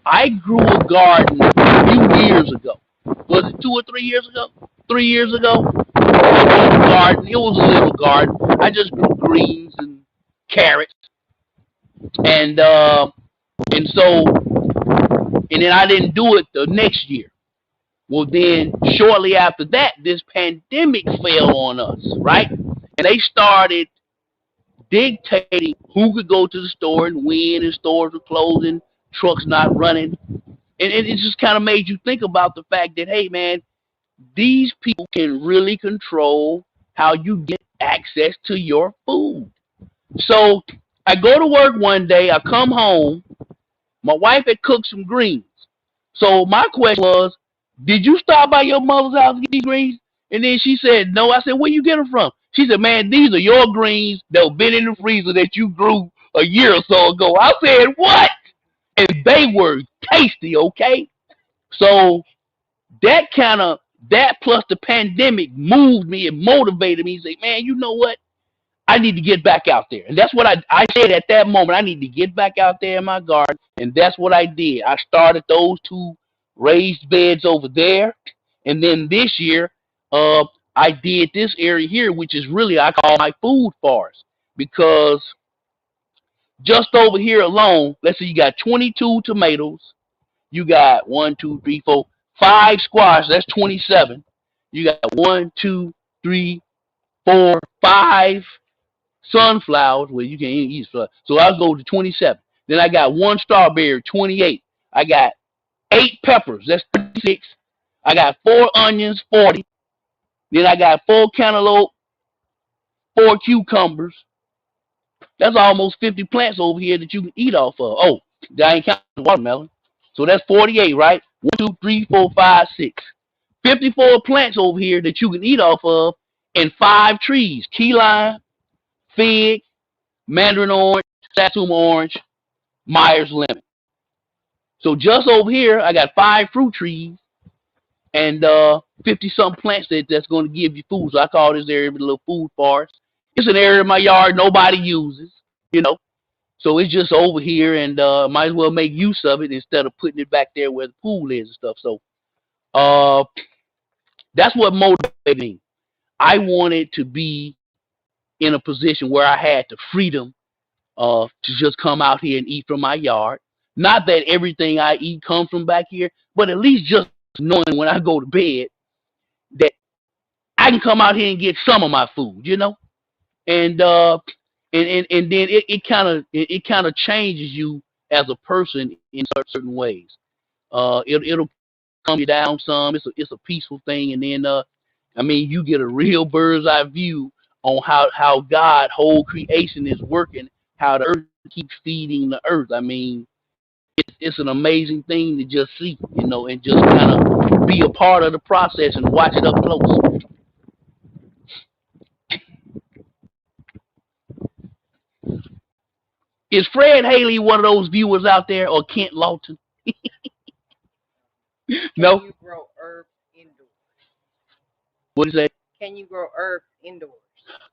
I grew a garden a few years ago. Was it 2 or 3 years ago? 3 years ago, garden. It was a little garden. I just grew greens and carrots, and so and then I didn't do it the next year. Well, then shortly after that, this pandemic fell on us, right? And they started dictating who could go to the store and when, and stores were closing, trucks not running, and it just kind of made you think about the fact that hey, man, these people can really control how you get access to your food. So I go to work one day, I come home, my wife had cooked some greens. So my question was, did you stop by your mother's house to get these greens? And then she said, no. I said, where you get them from? She said, man, these are your greens that have been in the freezer that you grew a year or so ago. I said, what? And they were tasty, okay? So that plus the pandemic moved me and motivated me to say, man, you know what? I need to get back out there. And that's what I said at that moment. I need to get back out there in my garden. And that's what I did. I started those 2 raised beds over there. And then this year, I did this area here, which is really, I call my food forest. Because just over here alone, let's say you got 22 tomatoes. You got 1, 2, 3, 4, 5 squash. That's 27. You got 1, 2, 3, 4, 5 sunflowers. Well, you can't even eat sunflowers. So I'll go to 27. Then I got 1 strawberry, 28. I got 8 peppers. That's 36. I got 4 onions, 40. Then I got 4 cantaloupe, 4 cucumbers. That's almost 50 plants over here that you can eat off of. Oh, I ain't counting the watermelon. So that's 48, right? 1, 2, 3, 4, 5, 6. 54 plants over here that you can eat off of, and 5 trees: key lime, fig, mandarin orange, satsuma orange, Myers lemon. So just over here, I got 5 fruit trees and 50 something plants that's going to give you food. So I call this area a little food forest. It's an area in my yard nobody uses, you know. So it's just over here, and might as well make use of it instead of putting it back there where the pool is and stuff. So that's what motivated me. I wanted to be in a position where I had the freedom to just come out here and eat from my yard. Not that everything I eat comes from back here, but at least just knowing when I go to bed that I can come out here and get some of my food, you know. And and then it kind of changes you as a person in certain ways. It'll calm you down some. It's a peaceful thing, and then I mean, you get a real bird's eye view on how God whole creation is working, how the earth keeps feeding the earth. I mean, it's an amazing thing to just see, you know, and just kind of be a part of the process and watch it up close. Is Fred Haley one of those viewers out there, or Kent Lawton? No. Can you grow herbs indoors? What is that? Can you grow herbs indoors?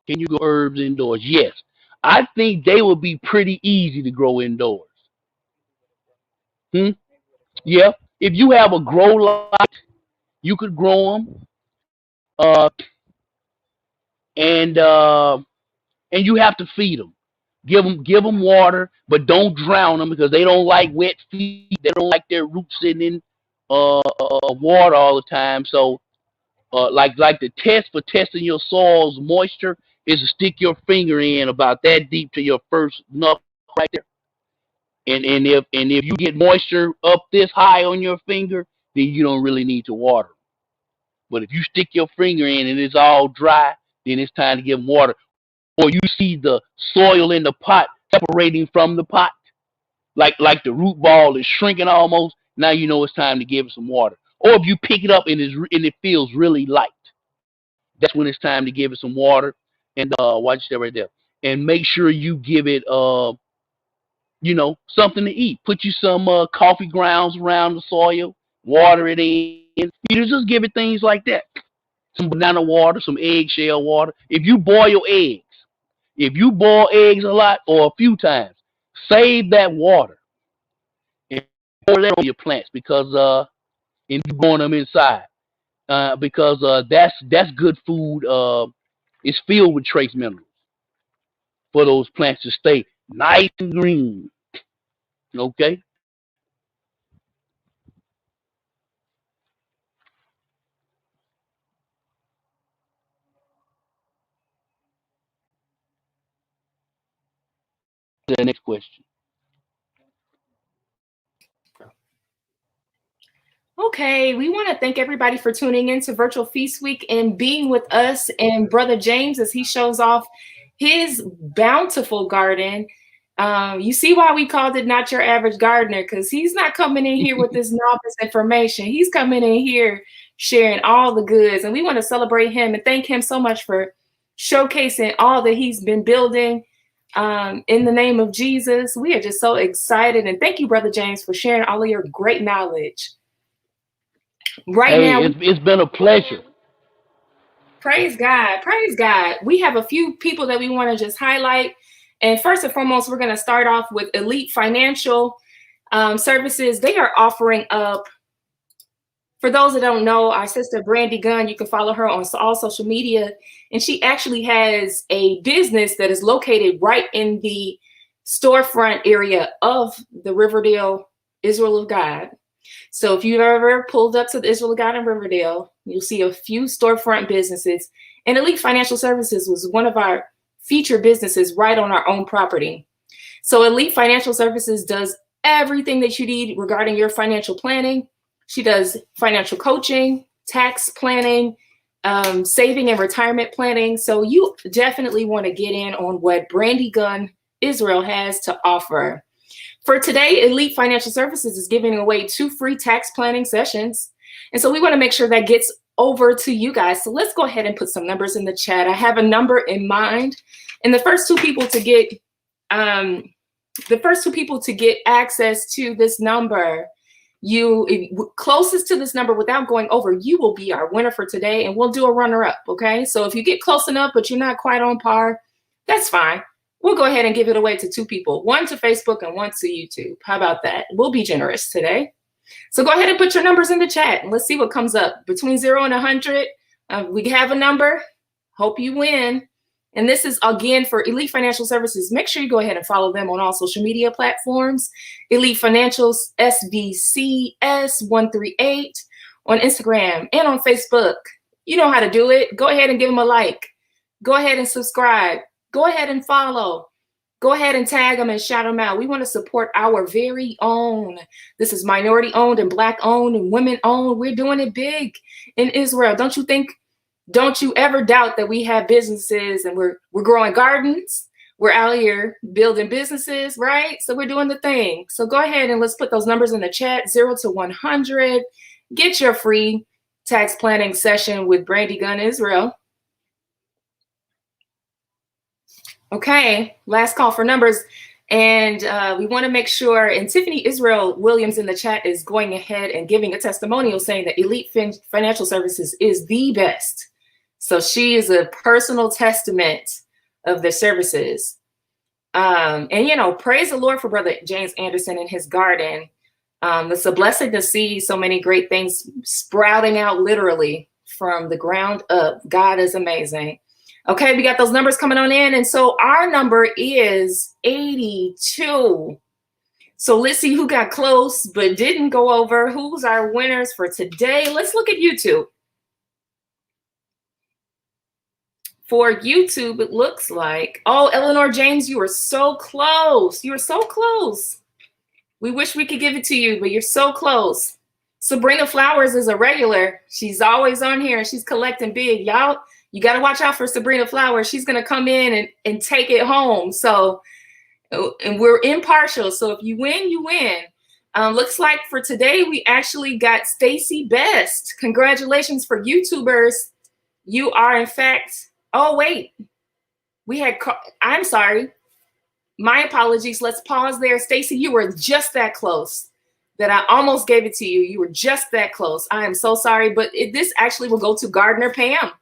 Can you grow herbs indoors? Yes. I think they would be pretty easy to grow indoors. Hmm? Yeah. If you have a grow light, you could grow them. Uh, and you have to feed them. Give them water, but don't drown them because they don't like wet feet. They don't like their roots sitting in water all the time. So like the test for testing your soil's moisture is to stick your finger in about that deep to your first knuckle right there. And if you get moisture up this high on your finger, then you don't really need to water. But if you stick your finger in and it's all dry, then it's time to give them water. Or you see the soil in the pot separating from the pot, like the root ball is shrinking almost. Now you know it's time to give it some water. Or if you pick it up and it feels really light, that's when it's time to give it some water. And watch that right there. And make sure you give it something to eat. Put you some coffee grounds around the soil, water it in. You just give it things like that. Some banana water, some eggshell water. If you boil eggs a lot or a few times, save that water and pour that on your plants because and you growing them inside because that's good food. It's filled with trace minerals for those plants to stay nice and green. Okay. The next question. Okay, we want to thank everybody for tuning in to Virtual Feast Week and being with us and Brother James as he shows off his bountiful garden. You see why we called it Not Your Average Gardener, because he's not coming in here with this novice information. He's coming in here sharing all the goods, and we want to celebrate him and thank him so much for showcasing all that he's been building in the name of Jesus. We are just so excited, and thank you, Brother James, for sharing all of your great knowledge. Right Hey, now, it's been a pleasure. praise God. Praise God. We have a few people that we want to just highlight. And first and foremost, we're going to start off with Elite Financial Services. They are offering up, for those that don't know, our sister Brandy Gunn, you can follow her on all social media. And she actually has a business that is located right in the storefront area of the Riverdale Israel of God. So if you've ever pulled up to the Israel of God in Riverdale, you'll see a few storefront businesses. And Elite Financial Services was one of our featured businesses right on our own property. So Elite Financial Services does everything that you need regarding your financial planning. She does financial coaching, tax planning, saving and retirement planning. So you definitely want to get in on what Brandy Gunn Israel has to offer. For today, Elite Financial Services is giving away 2 free tax planning sessions. And so we want to make sure that gets over to you guys. So let's go ahead and put some numbers in the chat. I have a number in mind. And the first 2 people to get access to this number, closest to this number without going over, you will be our winner for today, and we'll do a runner-up, okay? So if you get close enough, but you're not quite on par, that's fine. We'll go ahead and give it away to 2 people, 1 to Facebook and 1 to YouTube. How about that? We'll be generous today. So go ahead and put your numbers in the chat, and let's see what comes up. Between 0 and 100, we have a number. Hope you win. And this is, again, for Elite Financial Services. Make sure you go ahead and follow them on all social media platforms. Elite Financials, SVCS138 on Instagram and on Facebook. You know how to do it. Go ahead and give them a like. Go ahead and subscribe. Go ahead and follow. Go ahead and tag them and shout them out. We want to support our very own. This is minority owned and Black owned and women owned. We're doing it big in Israel. Don't you think? Don't you ever doubt that we have businesses and we're growing gardens. We're out here building businesses, right? So we're doing the thing. So go ahead and let's put those numbers in the chat, 0 to 100. Get your free tax planning session with Brandy Gunn Israel. Okay, last call for numbers. And we want to make sure, and Tiffany Israel Williams in the chat is going ahead and giving a testimonial saying that Elite Financial Services is the best. So she is a personal testament of the services. And, you know, praise the Lord for Brother James Anderson and his garden. It's a blessing to see so many great things sprouting out literally from the ground up. God is amazing. Okay, we got those numbers coming on in. And so our number is 82. So let's see who got close but didn't go over. Who's our winners for today? Let's look at YouTube. For YouTube, it looks like, oh, Eleanor James, you were so close. You were so close. We wish we could give it to you, but you're so close. Sabrina Flowers is a regular. She's always on here and she's collecting big. Y'all, you got to watch out for Sabrina Flowers. She's going to come in and take it home. So, and we're impartial. So if you win, you win. Looks like for today, we actually got Stacy Best. Congratulations for YouTubers. You are in fact, oh, wait, I'm sorry. My apologies. Let's pause there. Stacy, you were just that close that I almost gave it to you. You were just that close. I am so sorry, but this actually will go to Gardner Pam.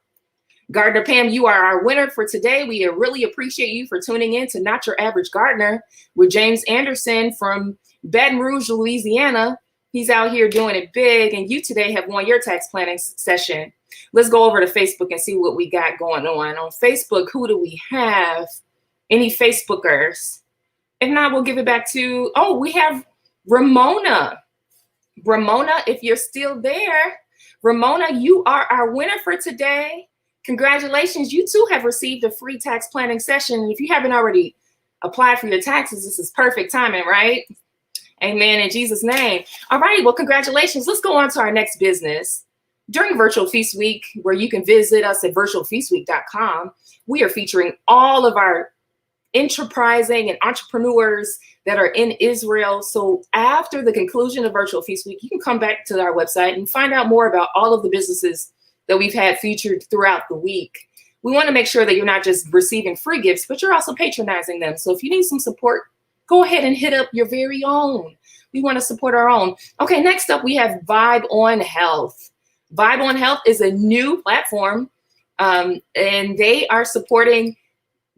Gardner Pam, you are our winner for today. We really appreciate you for tuning in to Not Your Average Gardener with James Anderson from Baton Rouge, Louisiana. He's out here doing it big, and you today have won your tax planning session. Let's go over to Facebook and see what we got going on. On Facebook, who do we have? Any Facebookers? If not, we'll give it back to, oh, we have Ramona. Ramona, if you're still there, Ramona, you are our winner for today. Congratulations. You too have received a free tax planning session. If you haven't already applied for your taxes, this is perfect timing, right? Amen, in Jesus' name. All right, well, congratulations. Let's go on to our next business. During Virtual Feast Week, where you can visit us at virtualfeastweek.com, we are featuring all of our enterprising and entrepreneurs that are in Israel. So after the conclusion of Virtual Feast Week, you can come back to our website and find out more about all of the businesses that we've had featured throughout the week. We want to make sure that you're not just receiving free gifts, but you're also patronizing them. So if you need some support, go ahead and hit up your very own. We want to support our own. Okay, next up, we have Vibe on Health. Vibe on Health is a new platform, and they are supporting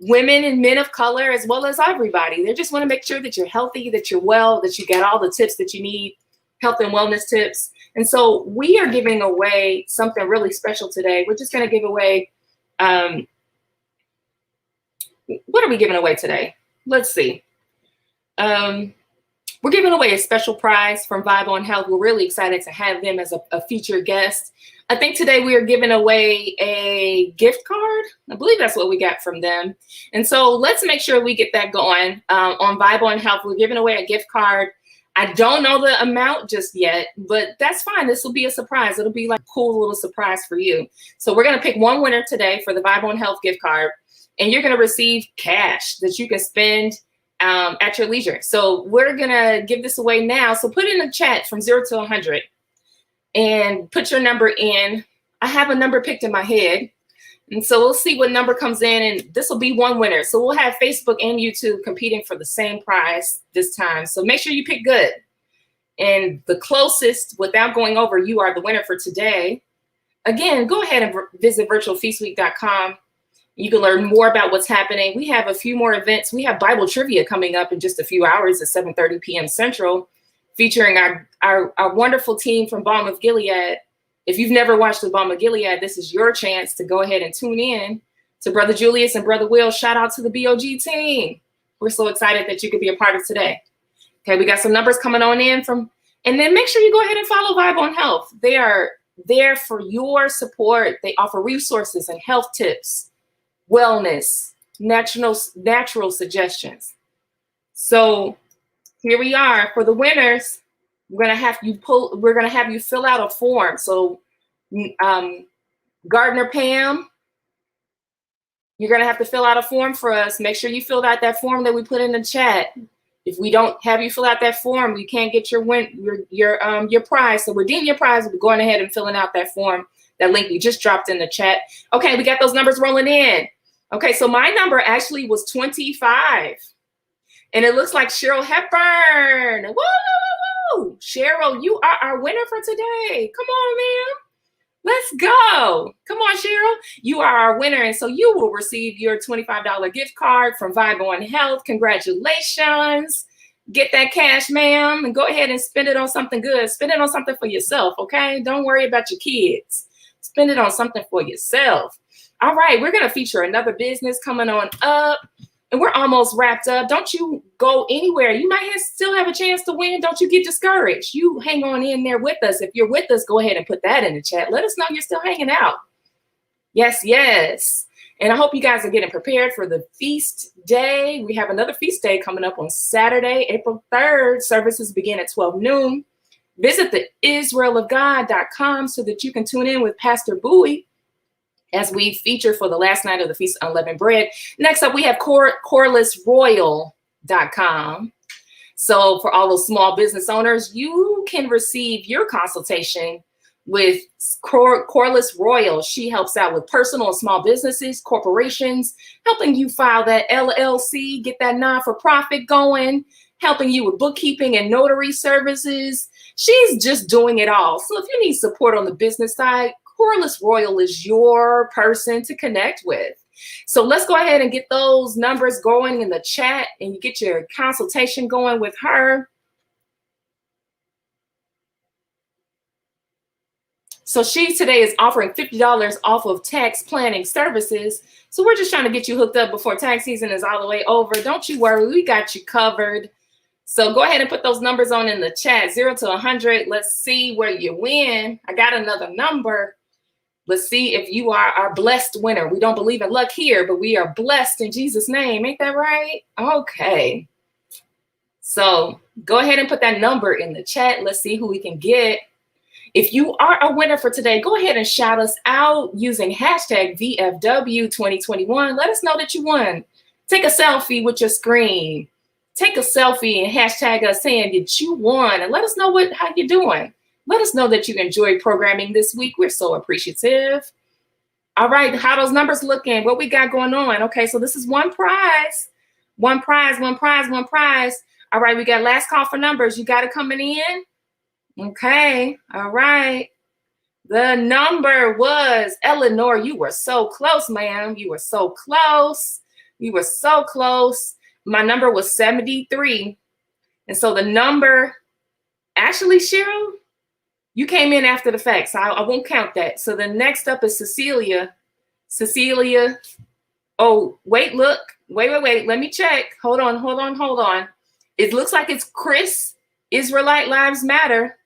women and men of color as well as everybody. They just want to make sure that you're healthy, that you're well, that you get all the tips that you need, health and wellness tips. And so we are giving away something really special today. We're just going to give away, what are we giving away today? Let's see. We're giving away a special prize from Vibe on Health. We're really excited to have them as a featured guest. I think today we are giving away a gift card. I believe that's what we got from them. And so let's make sure we get that going. On Vibe on Health, we're giving away a gift card. I don't know the amount just yet, but that's fine. This will be a surprise. It'll be like a cool little surprise for you. So we're going to pick one winner today for the Vibe on Health gift card, and you're going to receive cash that you can spend at your leisure. So we're going to give this away now. So put in the chat from 0 to 100 and put your number in. I have a number picked in my head. And so we'll see what number comes in, and this will be one winner. So we'll have Facebook and YouTube competing for the same prize this time. So make sure you pick good. And the closest, without going over, you are the winner for today. Again, go ahead and visit virtualfeastweek.com. You can learn more about what's happening. We have a few more events. We have Bible trivia coming up in just a few hours at 7:30 p.m. Central, featuring our wonderful team from Balm of Gilead. If you've never watched the Balm of Gilead, this is your chance to go ahead and tune in to Brother Julius and Brother Will. Shout out to the BOG team. We're so excited that you could be a part of today. Okay, we got some numbers coming on in from, and then make sure you go ahead and follow Vibe on Health. They are there for your support. They offer resources and health tips, wellness, natural suggestions. So here we are for the winners. We're gonna have you fill out a form. So Gardner Pam, you're gonna have to fill out a form for us. Make sure you fill out that form that we put in the chat. If we don't have you fill out that form, you can't get your prize. So redeem your prize. We're going ahead and filling out that form, that link we just dropped in the chat. Okay, we got those numbers rolling in. Okay, so my number actually was 25. And it looks like Cheryl Hepburn. Woo, woo, woo, woo. Cheryl, you are our winner for today. Come on, ma'am. Let's go. Come on, Cheryl. You are our winner. And so you will receive your $25 gift card from Vibe on Health. Congratulations. Get that cash, ma'am, and go ahead and spend it on something good. Spend it on something for yourself, okay? Don't worry about your kids. Spend it on something for yourself. All right, we're going to feature another business coming on up. And we're almost wrapped up. Don't you go anywhere. You might still have a chance to win. Don't you get discouraged. You hang on in there with us. If you're with us, go ahead and put that in the chat. Let us know you're still hanging out. Yes, yes. And I hope you guys are getting prepared for the feast day. We have another feast day coming up on Saturday, April 3rd. Services begin at 12 noon. Visit the israelofgod.com so that you can tune in with Pastor Bowie as we feature for the last night of the Feast of Unleavened Bread. Next up, we have corelessroyal.com. So for all those small business owners, you can receive your consultation with Coreless Royal. She helps out with personal and small businesses, corporations, helping you file that LLC, get that non-for-profit going, helping you with bookkeeping and notary services. She's just doing it all. So if you need support on the business side, Coreless Royal is your person to connect with. So let's go ahead and get those numbers going in the chat and you get your consultation going with her. So she today is offering $50 off of tax planning services. So we're just trying to get you hooked up before tax season is all the way over. Don't you worry, we got you covered. So go ahead and put those numbers on in the chat, 0 to 100. Let's see where you win. I got another number. Let's see if you are our blessed winner. We don't believe in luck here, but we are blessed in Jesus' name. Ain't that right? Okay. So go ahead and put that number in the chat. Let's see who we can get. If you are a winner for today, go ahead and shout us out using hashtag VFW2021. Let us know that you won Take a selfie with your screen. Take a selfie and hashtag us saying that you won, and let us know how you're doing. Let us know that you enjoyed programming this week. We're so appreciative. All right, how those numbers looking? What we got going on? Okay, so this is one prize. One prize, one prize, one prize. All right, we got last call for numbers. You got it coming in? Okay, all right. The number was Eleanor. You were so close, ma'am. You were so close. You were so close. My number was 73. And so the number, actually, Cheryl, you came in after the fact, so I won't count that. So the next up is Cecilia. Cecilia. Oh, wait, look. Wait. Let me check. Hold on. It looks like it's Chris, Israelite Lives Matter.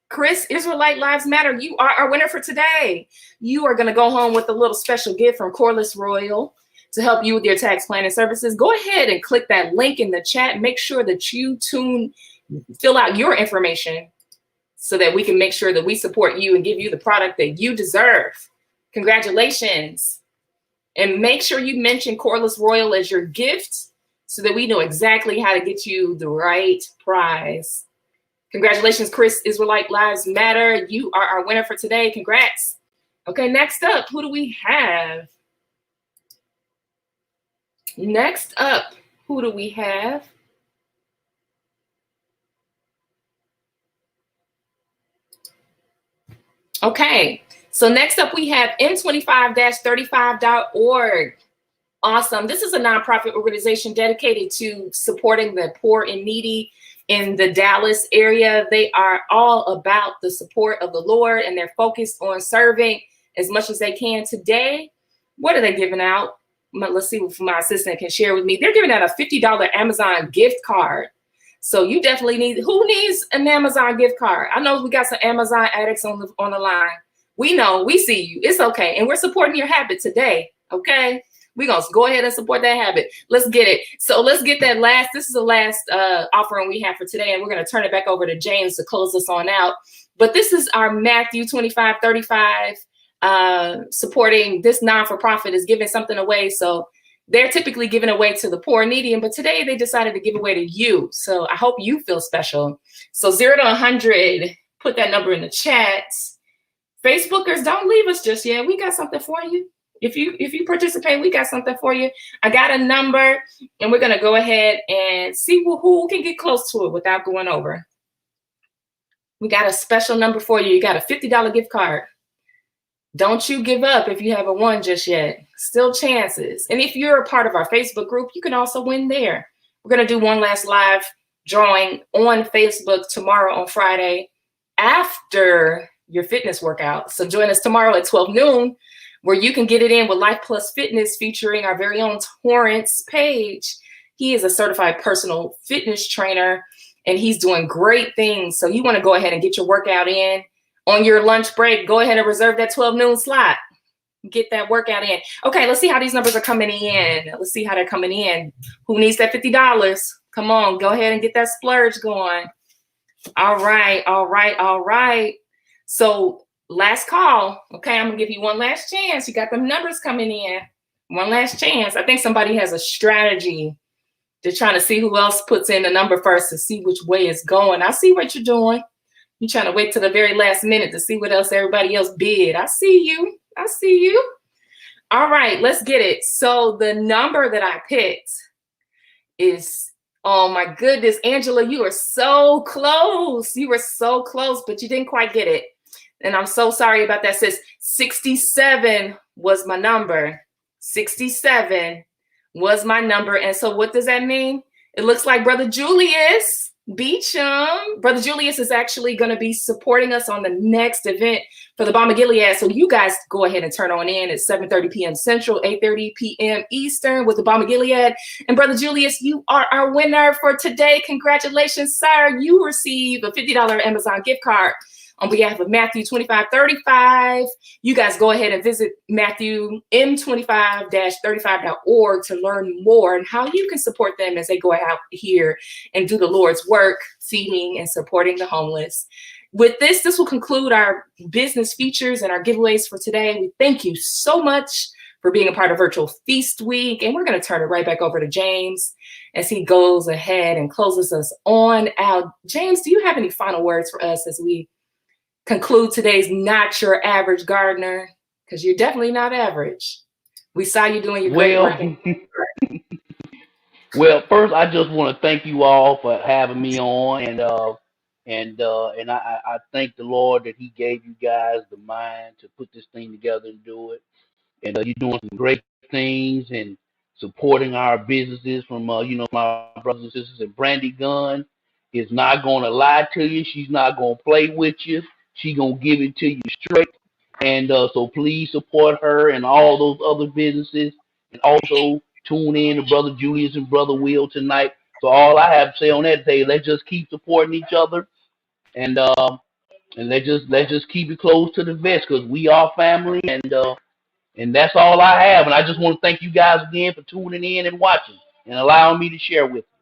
Chris, Israelite Lives Matter. You are our winner for today. You are going to go home with a little special gift from Corliss Royal to help you with your tax planning services. Go ahead and click that link in the chat. Make sure that you fill out your information so that we can make sure that we support you and give you the product that you deserve. Congratulations. And make sure you mention Corliss Royal as your gift so that we know exactly how to get you the right prize. Congratulations, Chris, Israelite Lives Matter. You are our winner for today. Congrats. Okay, next up, who do we have? Next up, who do we have? Okay, so next up we have M25-35.org. Awesome. This is a nonprofit organization dedicated to supporting the poor and needy in the Dallas area. They are all about the support of the Lord, and they're focused on serving as much as they can. Today, what are they giving out? Let's see if my assistant can share with me. They're giving out a $50 Amazon gift card. So you definitely who needs an Amazon gift card? I know we got some Amazon addicts on the line. We know, we see you. It's okay. And we're supporting your habit today. Okay. We're going to go ahead and support that habit. Let's get it. So let's get that last. This is the last offering we have for today. And we're going to turn it back over to James to close us on out. But this is our Matthew 25:35. Supporting this non-for-profit is giving something away. So they're typically giving away to the poor and needy. But today they decided to give away to you. So I hope you feel special. So 0 to 100, put that number in the chat. Facebookers, don't leave us just yet. We got something for you. If you participate, we got something for you. I got a number, and we're going to go ahead and see who can get close to it without going over. We got a special number for you. You got a $50 gift card. Don't you give up if you haven't won just yet. Still chances. And if you're a part of our Facebook group, you can also win there. We're going to do one last live drawing on Facebook tomorrow on Friday after your fitness workout. So join us tomorrow at 12 noon. Where you can get it in with Life Plus Fitness featuring our very own Torrance Page. He is a certified personal fitness trainer, and he's doing great things. So you want to go ahead and get your workout in. On your lunch break, go ahead and reserve that 12 noon slot. Get that workout in. Okay, let's see how these numbers are coming in. Let's see how they're coming in. Who needs that $50? Come on, go ahead and get that splurge going. All right. So last call. Okay, I'm gonna give you one last chance. You got them numbers coming in. One last chance. I think somebody has a strategy. They're trying to see who else puts in the number first to see which way it's going. I see what you're doing. You're trying to wait till the very last minute to see what else everybody else bid. I see you. All right, let's get it. So the number that I picked is, oh my goodness, Angela, you are so close. You were so close, but you didn't quite get it. And I'm so sorry about that, sis. 67 was my number. 67 was my number. And so what does that mean? It looks like Brother Julius Beecham. Brother Julius is actually going to be supporting us on the next event for the Balm of Gilead. So you guys go ahead and turn on in at 7:30 p.m. Central, 8:30 p.m. Eastern with the Balm of Gilead. And Brother Julius, you are our winner for today. Congratulations, sir. You receive a $50 Amazon gift card. On behalf of Matthew 25:35, you guys go ahead and visit Matthew M25-35.org to learn more and how you can support them as they go out here and do the Lord's work, feeding and supporting the homeless. With this will conclude our business features and our giveaways for today. We thank you so much for being a part of Virtual Feast Week. And we're going to turn it right back over to James as he goes ahead and closes us on out. James, do you have any final words for us as we conclude today's Not Your Average Gardener? Because you're definitely not average. We saw you doing your great work. Well, first, I just want to thank you all for having me on, and I thank the Lord that He gave you guys the mind to put this thing together and do it. And you're doing some great things and supporting our businesses from my brothers and sisters. And Brandy Gunn is not going to lie to you. She's not going to play with you. She's going to give it to you straight. And so please support her and all those other businesses. And also tune in to Brother Julius and Brother Will tonight. So all I have to say on that day, let's just keep supporting each other, and let's just keep it close to the vest, because we are family, and that's all I have. And I just want to thank you guys again for tuning in and watching and allowing me to share with you.